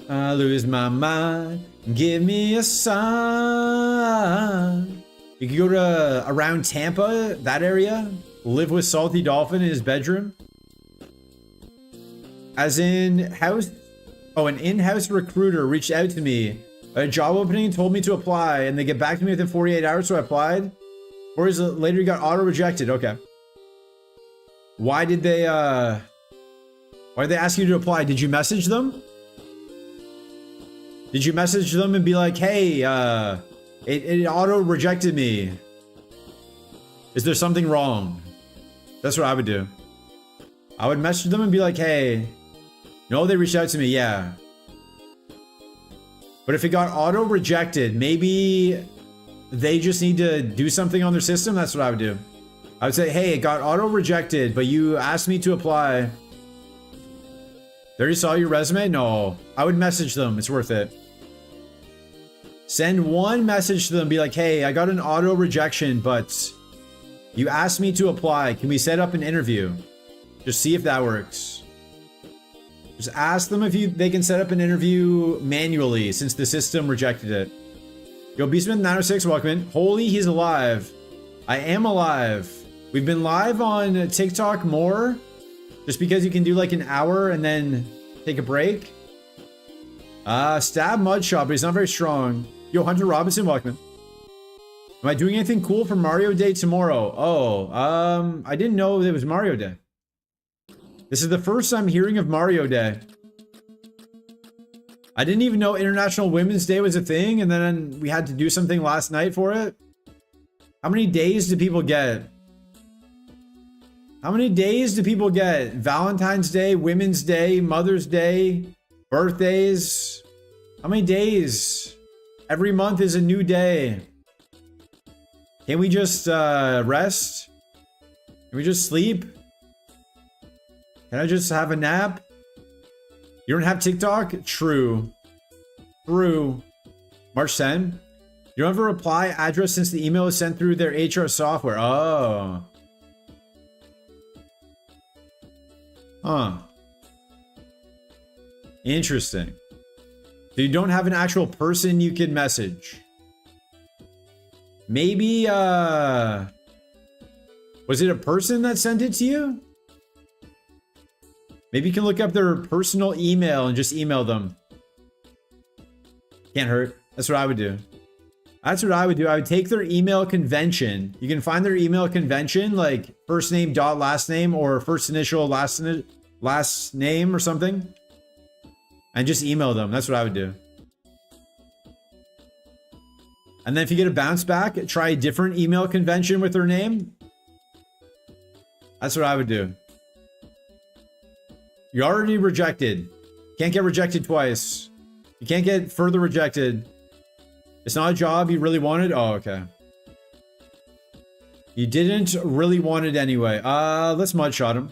I lose my mind. Give me a sign. You could go to around Tampa, that area. Live with Salty Dolphin in his bedroom. As in house. Oh, an in-house recruiter reached out to me. A job opening and told me to apply, and they get back to me within 48 hours, so I applied. 4 years later, you got auto-rejected. Okay. Why did they ask you to apply? Did you message them? Did you message them and be like, hey, it auto-rejected me. Is there something wrong? That's what I would do. I would message them and be like, hey, no, they reached out to me, yeah. But if it got auto-rejected, maybe they just need to do something on their system. That's what I would do. I would say, hey, it got auto-rejected, but you asked me to apply. They already saw your resume? No. I would message them. It's worth it. Send one message to them. Be like, hey, I got an auto-rejection, but you asked me to apply. Can we set up an interview? Just see if that works. Just ask them if they can set up an interview manually since the system rejected it. Yo, Beastman906, welcome in. Holy, he's alive. I am alive. We've been live on TikTok more just because you can do like an hour and then take a break. Stab Mud Shot, but he's not very strong. Yo, Hunter Robinson, welcome in. Am I doing anything cool for Mario Day tomorrow? Oh, I didn't know it was Mario Day. This is the first I'm hearing of Mario Day. I didn't even know International Women's Day was a thing, and then we had to do something last night for it. How many days do people get? How many days do people get? Valentine's Day, Women's Day, Mother's Day, birthdays. How many days? Every month is a new day. Can we just rest? Can we just sleep? Can I just have a nap? You don't have TikTok? True. True. March 10. You don't have a reply address since the email is sent through their HR software. Oh. Huh. Interesting. So you don't have an actual person you can message. Maybe, was it a person that sent it to you? Maybe you can look up their personal email and just email them. Can't hurt. That's what I would do. That's what I would do. I would take their email convention. You can find their email convention, like first name dot last name or first initial last name or something, and just email them. That's what I would do. And then if you get a bounce back, try a different email convention with their name. That's what I would do. You're already rejected. Can't get rejected twice. You can't get further rejected. It's not a job you really wanted? Oh, okay. You didn't really want it anyway. Let's mudshot him.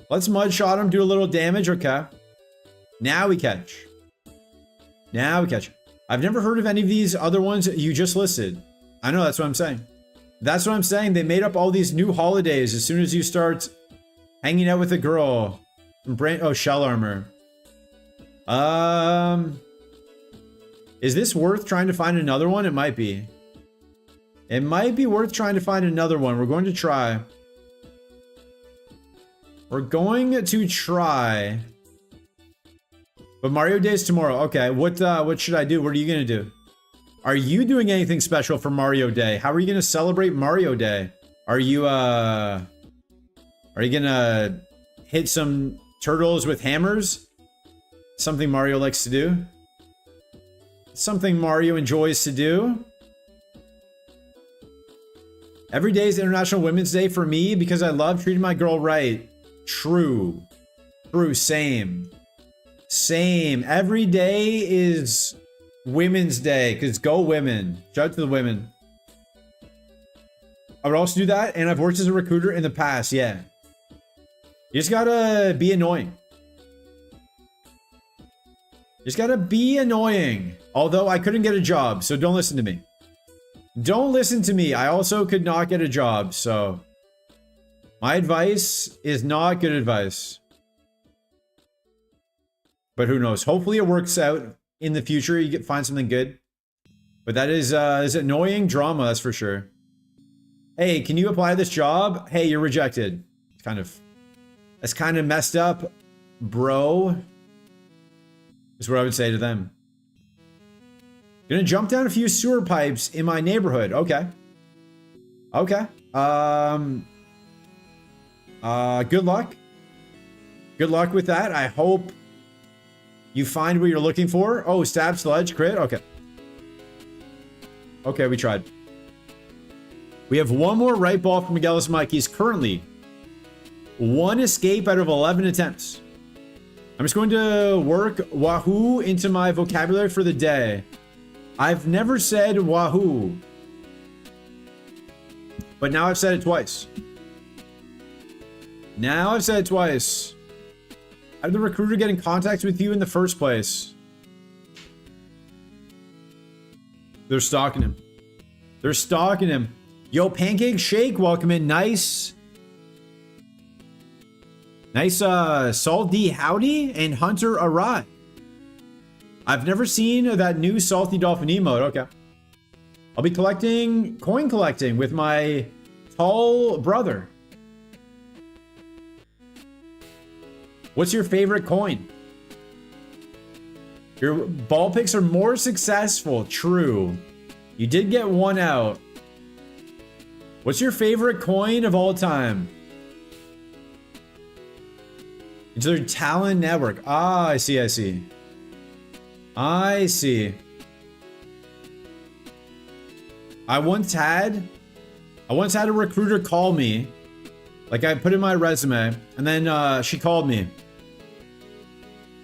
Let's mudshot him, do a little damage. Okay. Now we catch. Now we catch. I've never heard of any of these other ones you just listed. I know, that's what I'm saying. That's what I'm saying. They made up all these new holidays as soon as you start hanging out with a girl. Oh, shell armor. Is this worth trying to find another one? It might be. It might be worth trying to find another one. We're going to try. We're going to try. But Mario Day is tomorrow. Okay, what should I do? What are you going to do? Are you doing anything special for Mario Day? How are you going to celebrate Mario Day? Are you going to hit some turtles with hammers? Something Mario likes to do. Something Mario enjoys to do. Every day is International Women's Day for me because I love treating my girl right. True. True, same. Same. Every day is Women's Day because go women. Shout out to the women. I would also do that, and I've worked as a recruiter in the past, yeah. You just gotta be annoying. Just gotta be annoying. Although I couldn't get a job, so don't listen to me. Don't listen to me. I also could not get a job, so my advice is not good advice. But who knows? Hopefully it works out in the future. You find something good. But that is annoying drama, that's for sure. Hey, can you apply this job? Hey, you're rejected. That's kind of messed up, bro. Is what I would say to them. Gonna jump down a few sewer pipes in my neighborhood. Okay. Okay. Good luck. Good luck with that. I hope you find what you're looking for. Oh, stab sledge crit. Okay. Okay, we tried. We have one more right ball from Miguelis Mike. He's currently one escape out of 11 attempts. I'm just going to work wahoo into my vocabulary for the day. I've never said wahoo, but now I've said it twice. Now I've said it twice. How did the recruiter get in contact with you in the first place? They're stalking him. They're stalking him. Yo, Pancake Shake, welcome in. Nice. Nice, Salt D Howdy and Hunter Arai. I've never seen that new Salty Dolphin emote. Okay. I'll be coin collecting with my tall brother. What's your favorite coin? Your ball picks are more successful. True. You did get one out. What's your favorite coin of all time? It's their talent network. Ah, I see, I see. I see. I once had a recruiter call me. Like I put in my resume, and then she called me.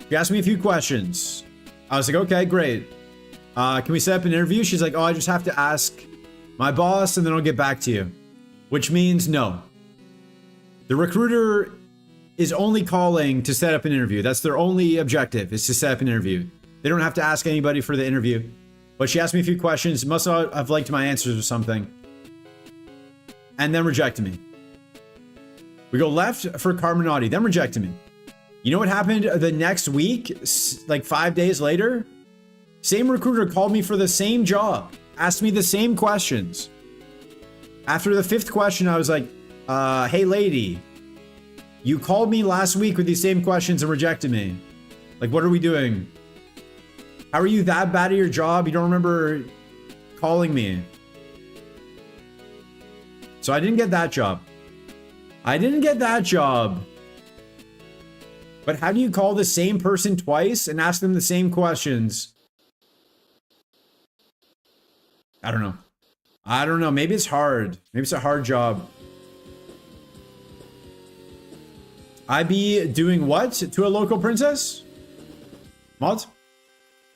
She asked me a few questions. I was like, okay, great. Can we set up an interview? She's like, oh, I just have to ask my boss, and then I'll get back to you. Which means no. The recruiter is only calling to set up an interview. That's their only objective, is to set up an interview. They don't have to ask anybody for the interview. But she asked me a few questions, must not have liked my answers or something, and then rejected me. We go left for Carminati, then rejected me. You know what happened the next week? Like 5 days later? Same recruiter called me for the same job, asked me the same questions. After the 5th question, I was like, hey lady, you called me last week with these same questions and rejected me. Like, what are we doing? How are you that bad at your job? You don't remember calling me. So I didn't get that job. I didn't get that job. But how do you call the same person twice and ask them the same questions? I don't know. I don't know. Maybe it's hard. Maybe it's a hard job. I be doing what to a local princess? What?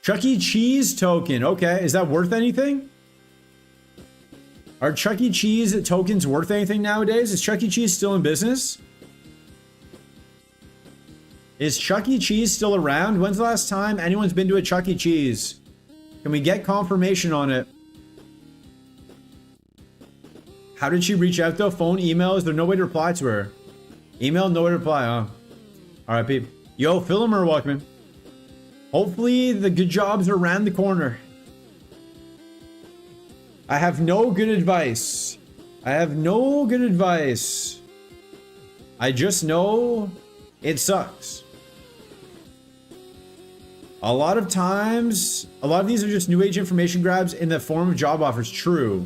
Chuck E. Cheese token. Okay. Is that worth anything? Are Chuck E. Cheese tokens worth anything nowadays? Is Chuck E. Cheese still in business? Is Chuck E. Cheese still around? When's the last time anyone's been to a Chuck E. Cheese? Can we get confirmation on it? How did she reach out though? Phone, email? Is there no way to reply to her? Email, no way to reply, huh? Alright, peep. Yo, Philomer, welcome in. Hopefully the good jobs are around the corner. I have no good advice. I have no good advice. I just know it sucks. A lot of times, a lot of these are just new age information grabs in the form of job offers. True.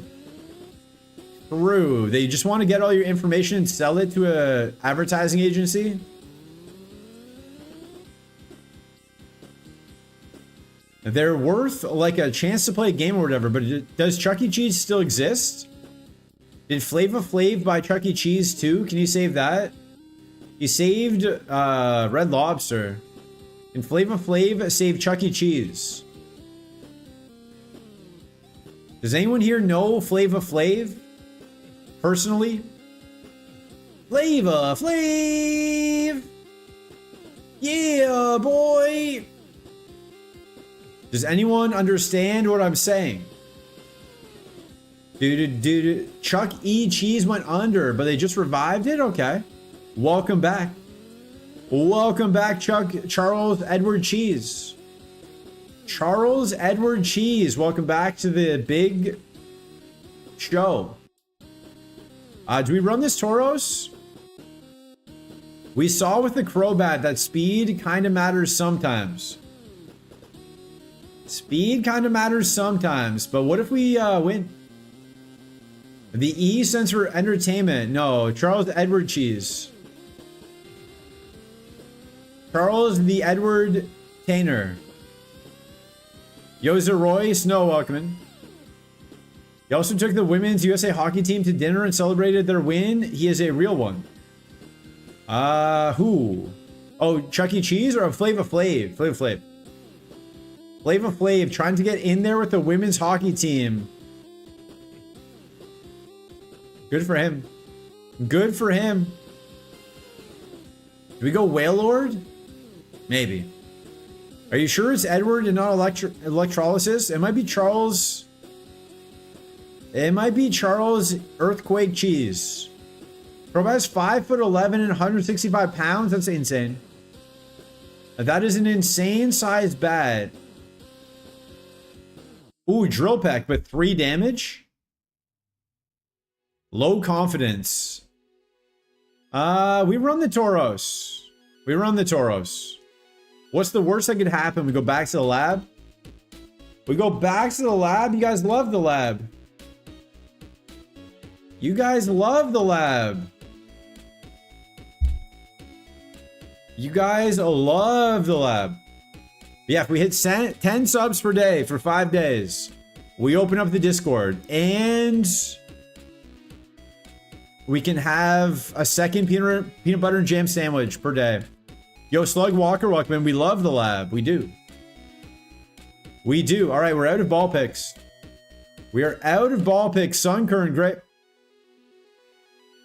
True. They just want to get all your information and sell it to a advertising agency. They're worth like a chance to play a game or whatever, but does Chuck E. Cheese still exist? Did Flava Flav buy Chuck E. Cheese too? Can you save that? He saved Red Lobster. And Flava Flav saved Chuck E. Cheese. Does anyone here know Flava Flav? Personally? Flava Flav! Yeah, boy! Does anyone understand what I'm saying? Dude, Chuck E. Cheese went under, but they just revived it? Okay. Welcome back. Welcome back, Charles Edward Cheese. Charles Edward Cheese, welcome back to the big show. Do we run this Tauros? We saw with the Crobat that speed kind of matters sometimes. Speed kind of matters sometimes, but what if we win? The E stands for entertainment. No, Charles Edward Cheese. Charles the Edward Tainer. Yoza Roy, Snow, welcome in. He also took the women's USA hockey team to dinner and celebrated their win. He is a real one. Who? Oh, Chuck E. Cheese or Flava Flav? Flava Flav. Flava Flav trying to get in there with the women's hockey team. Good for him. Good for him. Do we go Whale Lord? Maybe. Are you sure it's Edward and not electrolysis? It might be Charles. It might be Charles Earthquake Cheese. Crobat's 5'11" and 165 pounds. That's insane. That is an insane size bat. Ooh, Drill Peck with 3 damage. Low confidence. We run the Tauros. We run the Tauros. What's the worst that could happen? We go back to the lab? We go back to the lab? You guys love the lab. You guys love the lab. You guys love the lab. Yeah, if we hit 10 subs per day for 5 days, we open up the Discord and we can have a second peanut butter and jam sandwich per day. Yo, Slug Walker, welcome in. We love the lab. We do. We do. All right, we're out of ball picks. We are out of ball picks. Sunkern, great.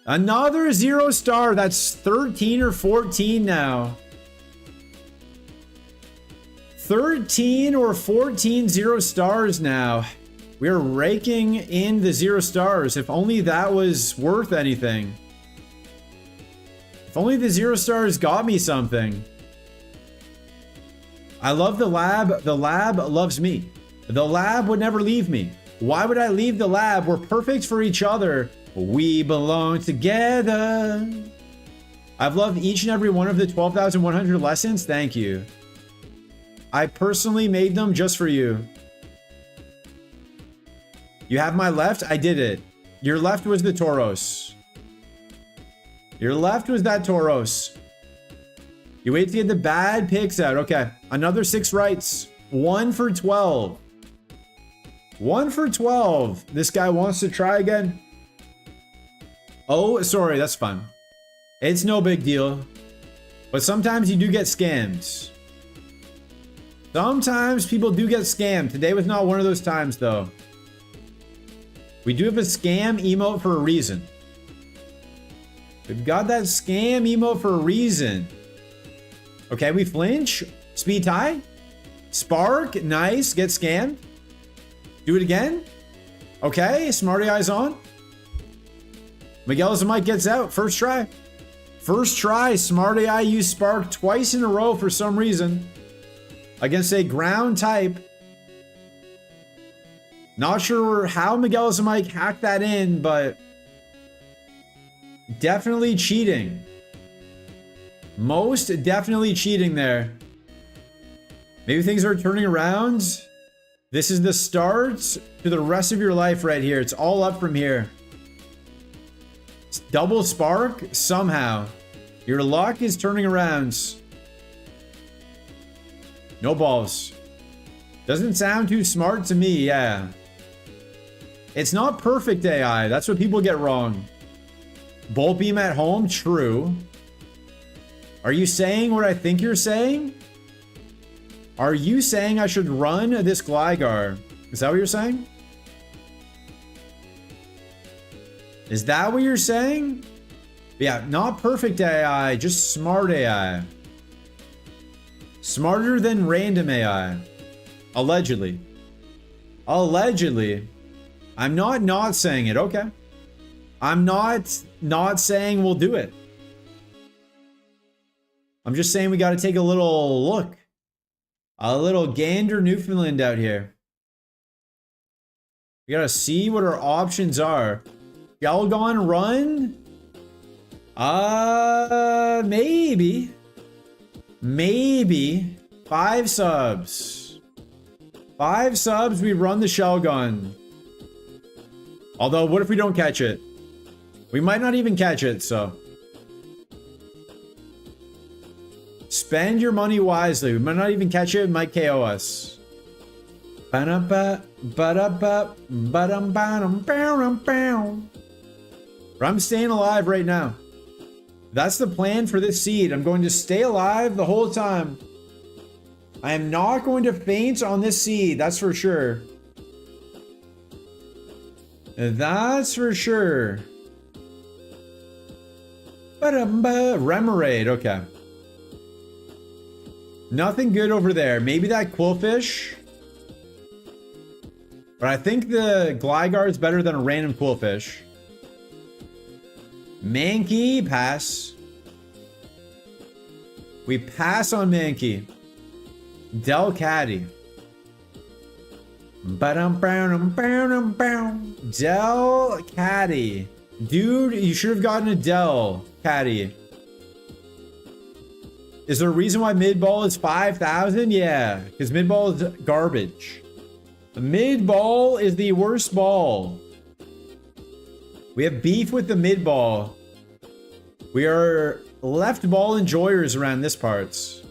Another 0 star. That's 13 or 14 now. 13 or 14 0 stars now. We're raking in the 0 stars. If only that was worth anything. If only the 0 stars got me something. I love the lab. The lab loves me. The lab would never leave me. Why would I leave the lab? We're perfect for each other. We belong together. I've loved each and every one of the 12,100 lessons. Thank you. I personally made them just for you. You have my left? I did it. Your left was the Tauros. Your left was that Tauros. You wait to get the bad picks out. Okay. Another 6 rights. 1 for 12. 1 for 12. This guy wants to try again. Oh, sorry. That's fine. It's no big deal. But sometimes you do get scammed. Sometimes people do get scammed. Today was not one of those times, though. We do have a scam emote for a reason. We've got that scam emote for a reason. Okay, we flinch. Speed tie. Spark. Nice. Get scammed. Do it again. Okay, smarty eyes on. Miguel Zamite gets out. First try. First try. Smarty eye used spark twice in a row for some reason. Against a ground type. Not sure how Miguel Zamite hacked that in, but definitely cheating. Most definitely cheating there. Maybe things are turning around. This is the start to the rest of your life right here. It's all up from here. Double spark somehow. Your luck is turning around. No balls. Doesn't sound too smart to me, yeah. It's not perfect AI. That's what people get wrong. Bolt beam at home? True. Are you saying what I think you're saying? Are you saying I should run this Gligar? Is that what you're saying? Is that what you're saying? Yeah, not perfect AI, just smart AI. Smarter than random AI. Allegedly. Allegedly. I'm not saying it, okay. I'm not saying we'll do it. I'm just saying we got to take a little look. A little gander Newfoundland out here. We got to see what our options are. Galgon run? Maybe. Maybe. 5 subs. 5 subs, we run the Shelgon. Although, what if we don't catch it? We might not even catch it, so. Spend your money wisely. We might not even catch it. It might KO us. But I'm staying alive right now. That's the plan for this seed. I'm going to stay alive the whole time. I am not going to faint on this seed. That's for sure. That's for sure. Remoraid. Okay. Nothing good over there. Maybe that Quillfish. But I think the Gligar is better than a random Quillfish. Mankey, pass. We pass on Mankey. Delcatty. Delcatty. Dude, you should have gotten a Delcatty. Is there a reason why mid-ball is 5,000? Yeah, because mid-ball is garbage. The mid-ball is the worst ball. We have beef with the mid-ball. We are left ball enjoyers around this parts.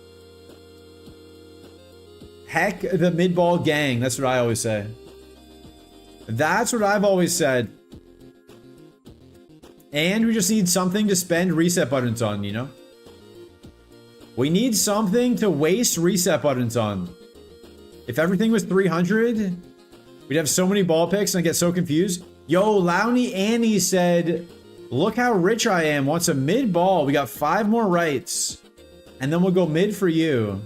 Heck the mid-ball gang. That's what I always say. That's what I've always said. And we just need something to spend reset buttons on, you know? We need something to waste reset buttons on. If everything was 300, we'd have so many ball picks and I'd get so confused. Yo, Lowney Annie said, look how rich I am. Wants a mid ball. We got 5 more rights. And then we'll go mid for you.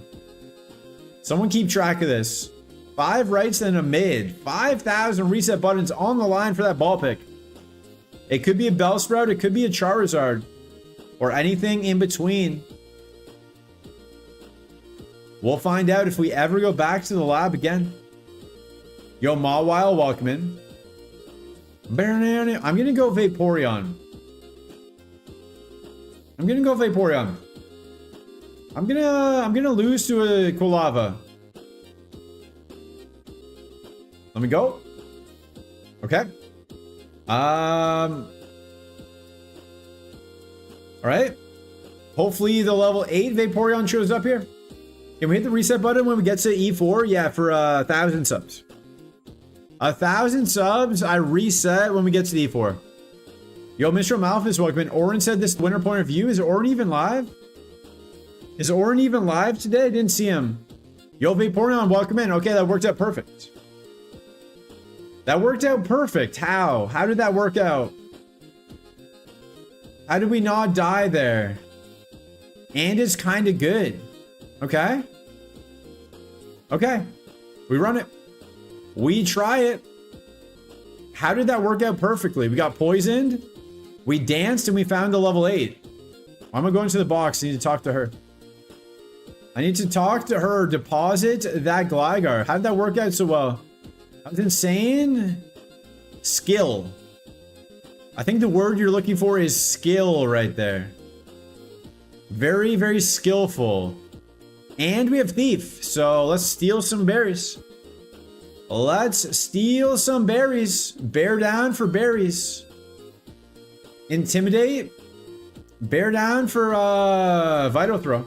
Someone keep track of this. 5 rights and a mid. 5,000 reset buttons on the line for that ball pick. It could be a Bellsprout. It could be a Charizard. Or anything in between. We'll find out if we ever go back to the lab again. Yo, Mawile, welcome in. I'm gonna go Vaporeon. I'm gonna lose to a Quilava. Let me go. Okay. All right. Hopefully the level 8 Vaporeon shows up here. Can we hit the reset button when we get to E4? Yeah, for 1,000 subs. 1,000 subs, I reset when we get to the E4. Yo, Mr. Malphus, welcome in. Orin said this winner point of view. Is Orin even live? Is Orin even live today? I didn't see him. Yo, Vaporeon, welcome in. Okay, that worked out perfect. That worked out perfect. How? How did that work out? How did we not die there? And it's kind of good. Okay. Okay. We run it. We try it. How did that work out perfectly? We got poisoned. We danced and we found the level 8. I'm gonna go into the box. I need to talk to her. I need to talk to her. Deposit that Gligar. How did that work out so well? That was insane. Skill. I think the word you're looking for is skill right there. Very, very skillful. And we have Thief. So let's steal some berries. Let's steal some berries. Bear down for berries. Intimidate. Bear down for Vital Throw.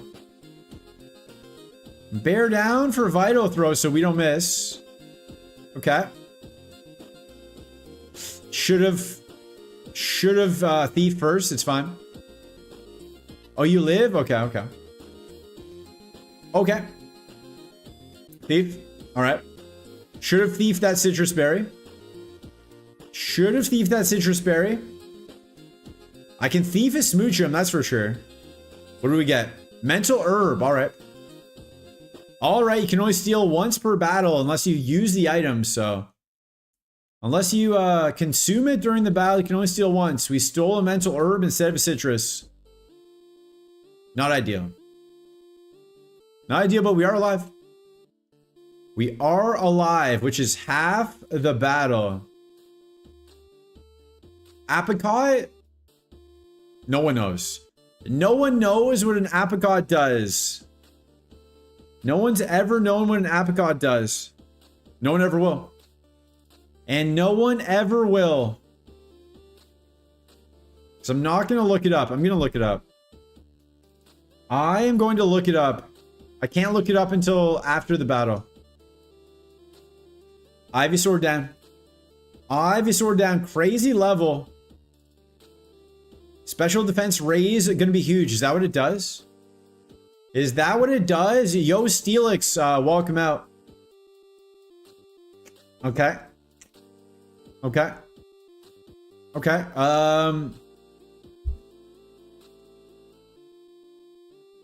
Bear down for Vital Throw so we don't miss. Okay. Should have Thief first. It's fine. Oh, you live? Okay, okay. Okay. Thief. All right. Should have thiefed that citrus berry. Should have thiefed that citrus berry. I can thief a Smoochum, that's for sure. What do we get? Mental herb. All right. All right. You can only steal once per battle unless you use the item. So unless you consume it during the battle, you can only steal once. We stole a mental herb instead of a citrus. Not ideal. Not ideal, but we are alive. We are alive, which is half the battle. Apricot? No one knows. No one knows what an apricot does. No one's ever known what an apricot does. No one ever will. And no one ever will. So I'm not going to look it up. I'm going to look it up. I am going to look it up. I can't look it up until after the battle. Ivysaur down. Ivysaur down. Crazy level. Special defense raise going to be huge. Is that what it does? Is that what it does? Yo, Steelix, welcome out. Okay. Okay. Okay.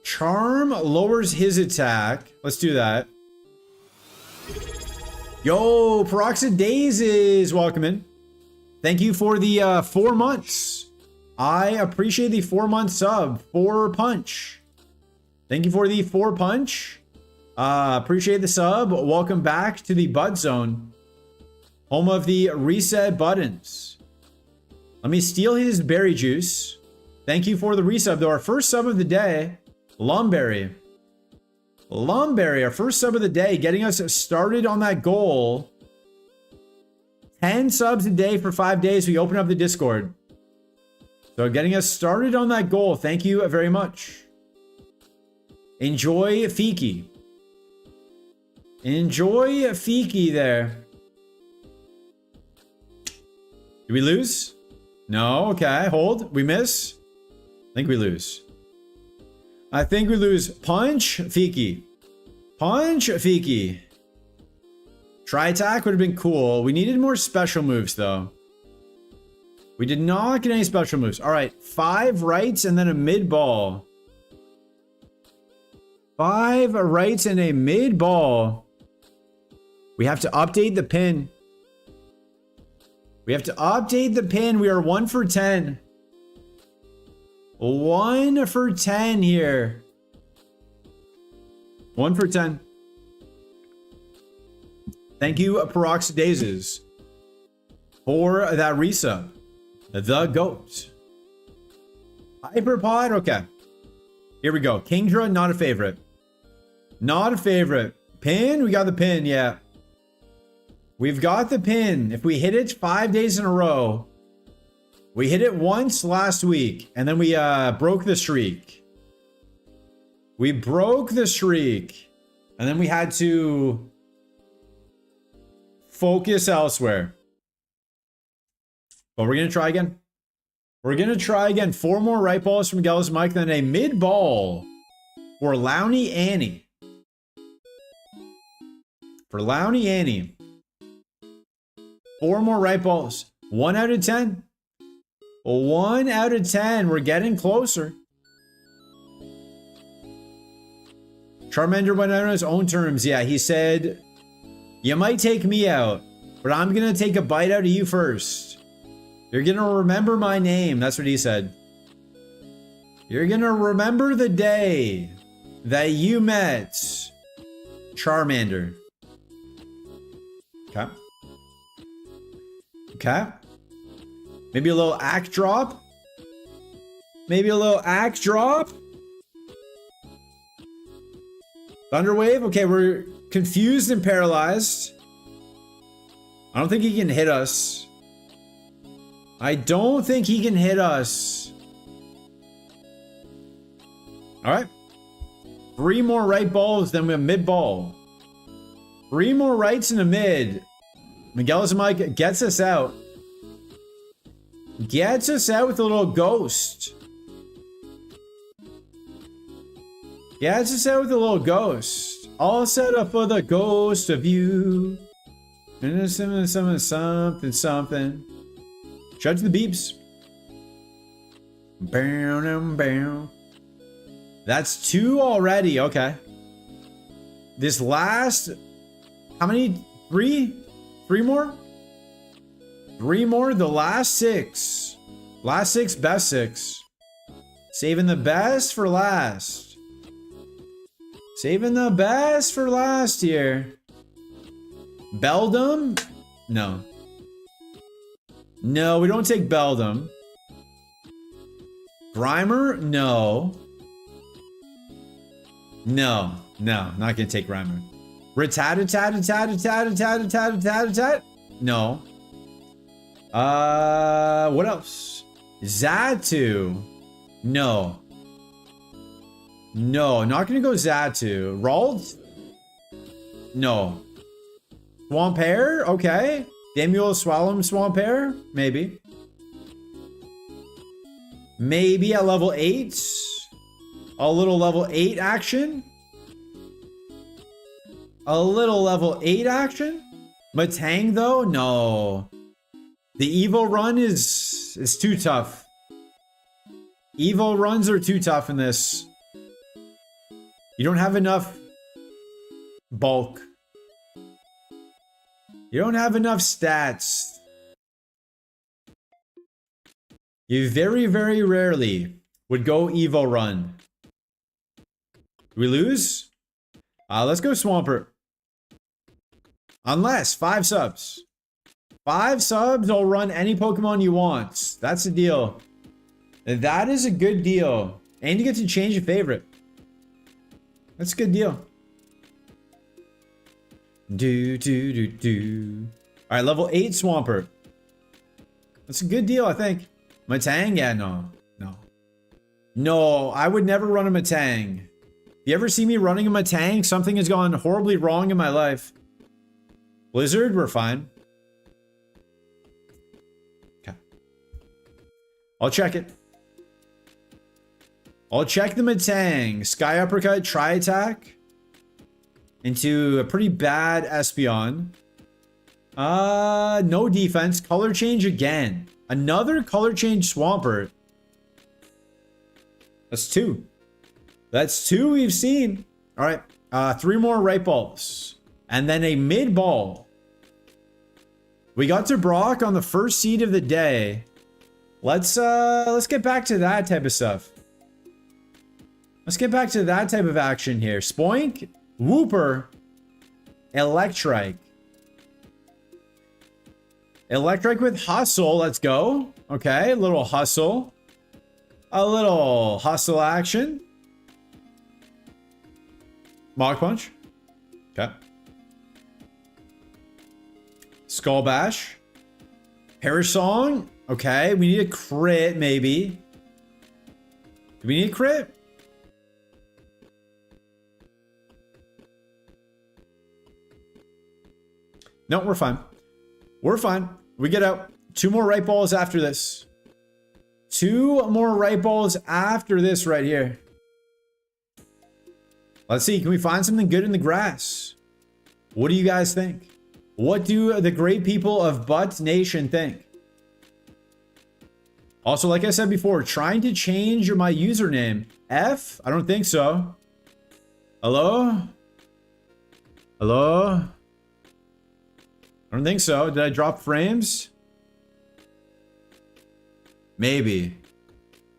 Charm lowers his attack. Let's do that. Yo, Peroxidase is welcome in. Thank you for the 4 months. I appreciate the 4-month sub. 4 punch. Thank you for the 4 punch. Appreciate the sub. Welcome back to the Bud Zone. Home of the reset buttons. Let me steal his berry juice. Thank you for the resub, though. Our first sub of the day, Lumberry. Lumberry, our first sub of the day, getting us started on that goal. 10 subs a day for 5 days. We open up the Discord. So getting us started on that goal. Thank you very much. Enjoy Fiki. Enjoy Fiki there. Did we lose? No. Okay. Hold. We miss. I think we lose. I think we lose. Punch Fiki. Punch Fiki. Try attack would have been cool. We needed more special moves though. We did not get any special moves. All right. 5 rights and then a mid ball. 5 rights and a mid ball. We have to update the pin. We have to update the pin. We are 1 for 10. 1 for 10 here. 1 for 10. Thank you, Peroxidases, for that resub. The GOAT. Hyperpod? Okay. Here we go. Kingdra, not a favorite. Not a favorite. Pin? We got the pin, yeah. We've got the pin. If we hit it 5 days in a row, we hit it once last week, and then we broke the streak. We broke the streak, and then we had to focus elsewhere. But we're going to try again. We're going to try again. 4 more right balls from Miguel's Mike, then a mid ball for Lowney Annie. For Lowney Annie. 4 more right balls. 1 out of 10. 1 out of 10. We're getting closer. Charmander went out on his own terms. Yeah, he said, you might take me out, but I'm going to take a bite out of you first. You're going to remember my name. That's what he said. You're going to remember the day that you met Charmander. Okay. Okay. Maybe a little act drop. Maybe a little act drop. Thunderwave. Okay, we're confused and paralyzed. I don't think he can hit us. I don't think he can hit us. All right. 3 more right balls, then we have mid ball. 3 more rights and a mid. Miguel Zamaica gets us out. Gets us out with a little ghost. Gets us out with a little ghost. All set up for the ghost of you. And something. Judge the beeps. Bam. That's 2 already. Okay. This last... How many? 3? 3 more? 3 more? The last 6. Last 6, best 6. Saving the best for last. Saving the best for last here. Beldum? No. No, we don't take Beldum. Grimer? No. No, not gonna take Grimer. Rat-tat-tat-tat-tat-tat-tat-tat-tat-tat-tat? No. What else? Xatu? No. No, not gonna go Xatu. Rald? No. Swampert? Okay. Damuel Swallow Swampert? Maybe. Maybe at level 8. A little level 8 action. A little level 8 action. Matang though? No. The Evo run is too tough. Evo runs are too tough in this. You don't have enough bulk. You don't have enough stats. You very, very rarely would go Evo run. We lose? Let's go Swampert. Unless 5 subs. 5 subs, I'll run any Pokemon you want. That's the deal. That is a good deal. And you get to change your favorite. That's a good deal. Alright, level 8 Swampert. That's a good deal, I think. Matang? Yeah, no. No, I would never run a Matang. If you ever see me running a Matang, something has gone horribly wrong in my life. Blizzard, we're fine. Okay. I'll check it. I'll check the Matang. Sky Uppercut, Tri-Attack. Into a pretty bad Espeon. No defense. Color change again. Another color change Swampert. That's 2. That's 2 we've seen. All right. 3 more right balls. And then a mid ball. We got to Brock on the first seed of the day. Let's get back to that type of stuff. Let's get back to that type of action here. Spoink, Wooper, Electrike. Electrike with Hustle. Let's go. Okay, a little hustle. A little hustle action. Mach Punch. Okay. Skull Bash. Perish Song. Okay, we need a crit, maybe. Do we need a crit? No, we're fine. We're fine. We get out. 2 more right balls after this. 2 more right balls after this right here. Let's see. Can we find something good in the grass? What do you guys think? What do the great people of Butt Nation think? Also, like I said before, trying to change my username. F? I don't think so. Hello? Hello? I don't think so. Did I drop frames? Maybe.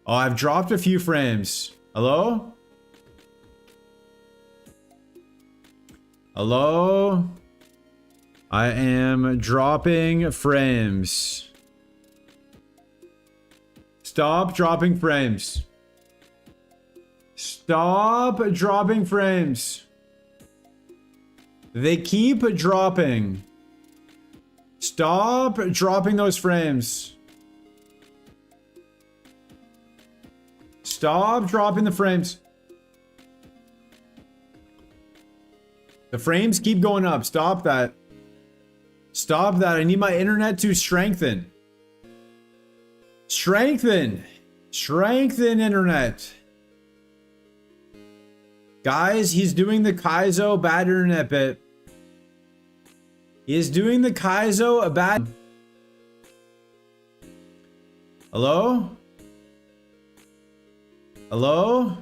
Oh, I've dropped a few frames. Hello? Hello? I am dropping frames. Stop dropping frames. Stop dropping frames. They keep dropping. Stop dropping those frames. Stop dropping the frames. The frames keep going up. Stop that. Stop that. I need my internet to strengthen. Strengthen. Strengthen internet. Guys, he's doing the Kaizo bad internet bit. He is doing the Kaizo a bad... Hello? Hello?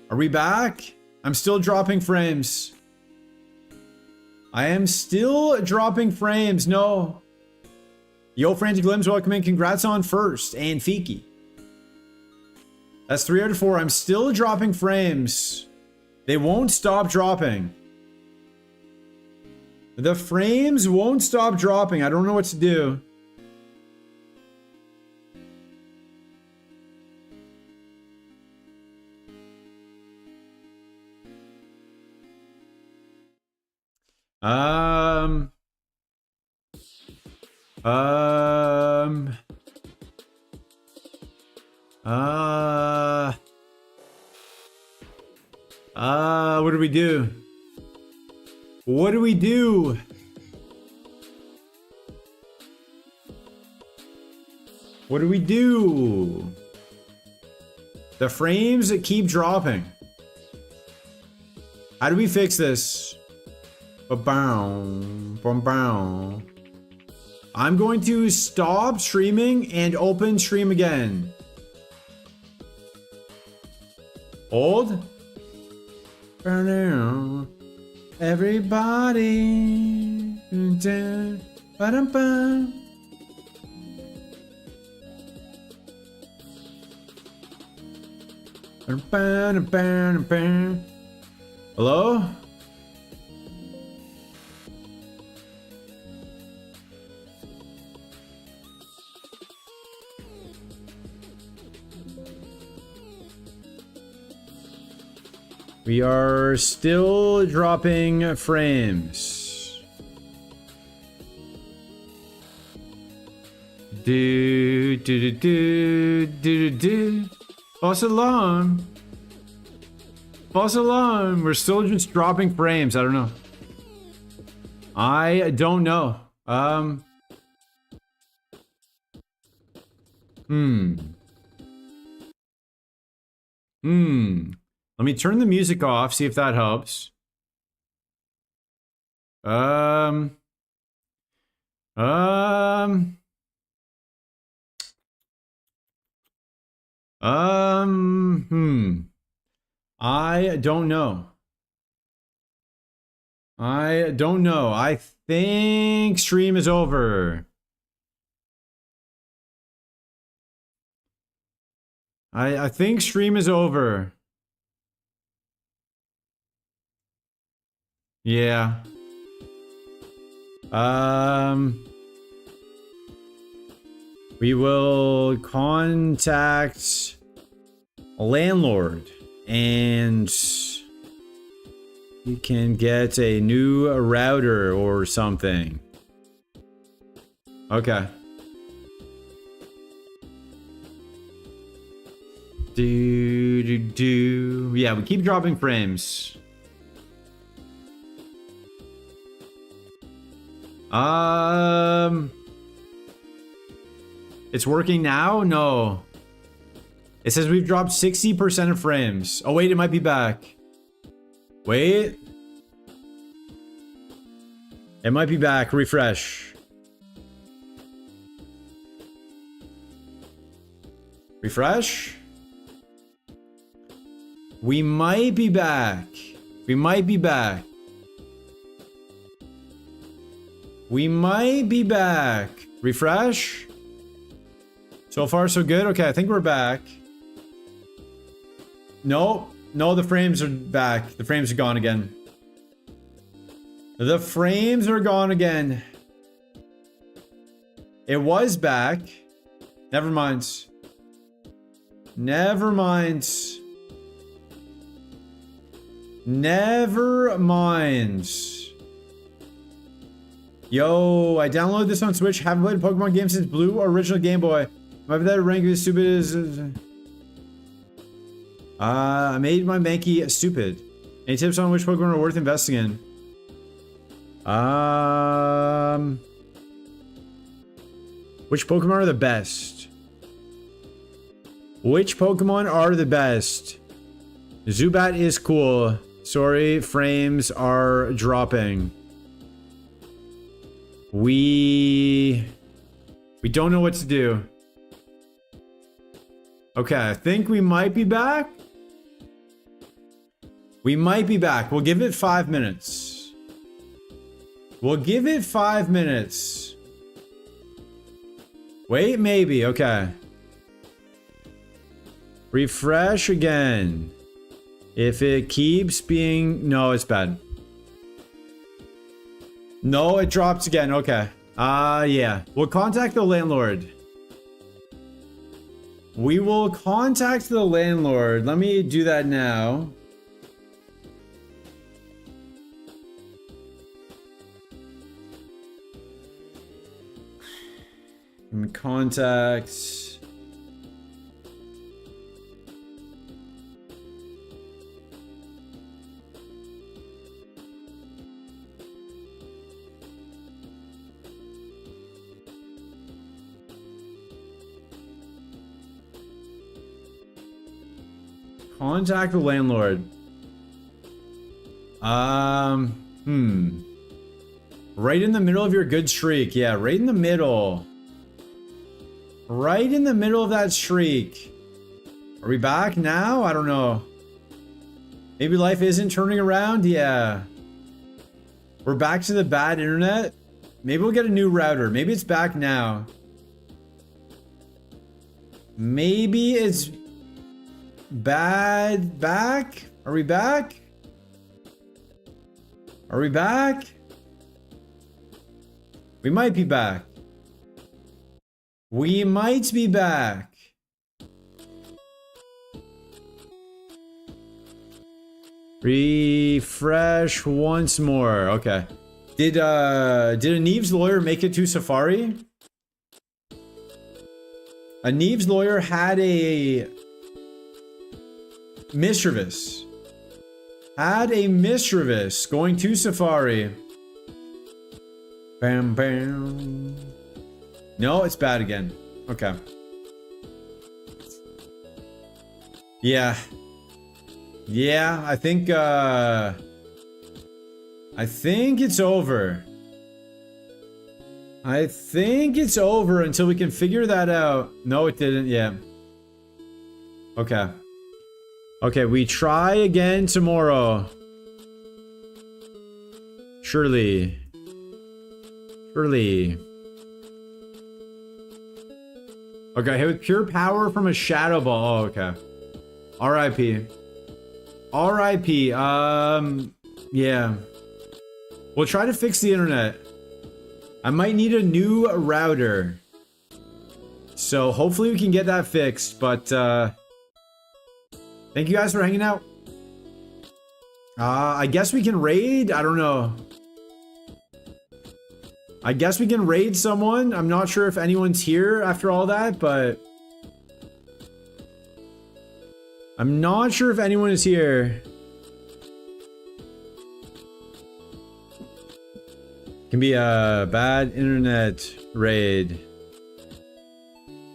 Are we back? I'm still dropping frames. I am still dropping frames. No. Yo, Frantic Limbs, welcome in. Congrats on first. And Fiki. That's 3 out of 4. I'm still dropping frames. They won't stop dropping. The frames won't stop dropping. I don't know what to do. What do we do? What do we do? What do we do? The frames keep dropping. How do we fix this? Ba-bow, ba-bow. I'm going to stop streaming and open stream again. Hold. Everybody. Ba-dum-bum. Hello? We are still dropping frames. Do do do do do do. False alarm. False alarm. We're still just dropping frames. I don't know. I don't know. Let me turn the music off, see if that helps. I don't know. I don't know. I think stream is over. I think stream is over. Yeah. We will contact a landlord and you can get a new router or something. Okay. Yeah, we keep dropping frames. It's working now? No. It says we've dropped 60% of frames. Oh, wait, it might be back. Wait. It might be back. Refresh. Refresh. We might be back. We might be back. We might be back. Refresh. So far, so good. Okay, I think we're back. No, no, the frames are back. The frames are gone again. The frames are gone again. It was back. Never mind. Never mind. Never mind. Yo, I downloaded this on Switch. Haven't played a Pokemon game since Blue original Game Boy. My that rank is stupid as... I made my Mankey stupid. Any tips on which Pokemon are worth investing in? Which Pokemon are the best? Which Pokemon are the best? Zubat is cool. Sorry, frames are dropping. We don't know what to do. Okay, I think we might be back. We might be back. We'll give it 5 minutes. We'll give it 5 minutes. Wait, maybe. Okay. Refresh again. If it keeps being... No, it's bad. No, it drops again. Okay. Yeah. We'll contact the landlord. We will contact the landlord. Let me do that now. Contact. Contact the landlord. Right in the middle of your good streak. Yeah, right in the middle. Right in the middle of that streak. Are we back now? I don't know. Maybe life isn't turning around? Yeah. We're back to the bad internet. Maybe we'll get a new router. Maybe it's back now. Maybe it's bad back? Are we back? Are we back? We might be back. We might be back. Refresh once more. Okay. Did Aneev's lawyer make it to Safari? Aneev's lawyer had a Mischievous. Had a Mischievous going to Safari. Bam, bam. No, it's bad again. Okay. Yeah. Yeah, I think it's over. I think it's over until we can figure that out. No, it didn't. Yeah. Okay. Okay, we try again tomorrow. Surely. Surely. Okay, hit with pure power from a shadow ball. Oh, okay. R.I.P. R.I.P. Yeah. We'll try to fix the internet. I might need a new router. So hopefully we can get that fixed, but thank you guys for hanging out. I guess we can raid? I don't know. I guess we can raid someone. I'm not sure if anyone's here after all that, but I'm not sure if anyone is here. Can be a bad internet raid.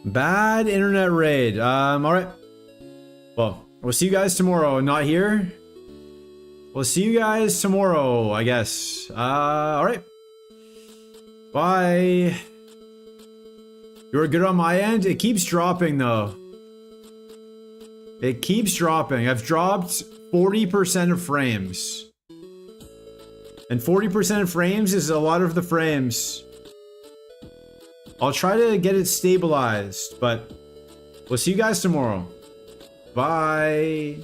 Bad internet raid. Alright. Well, we'll see you guys tomorrow. Not here. We'll see you guys tomorrow, I guess. Alright. Bye. You're good on my end? It keeps dropping though. It keeps dropping. I've dropped 40% of frames. And 40% of frames is a lot of the frames. I'll try to get it stabilized, but we'll see you guys tomorrow. Bye.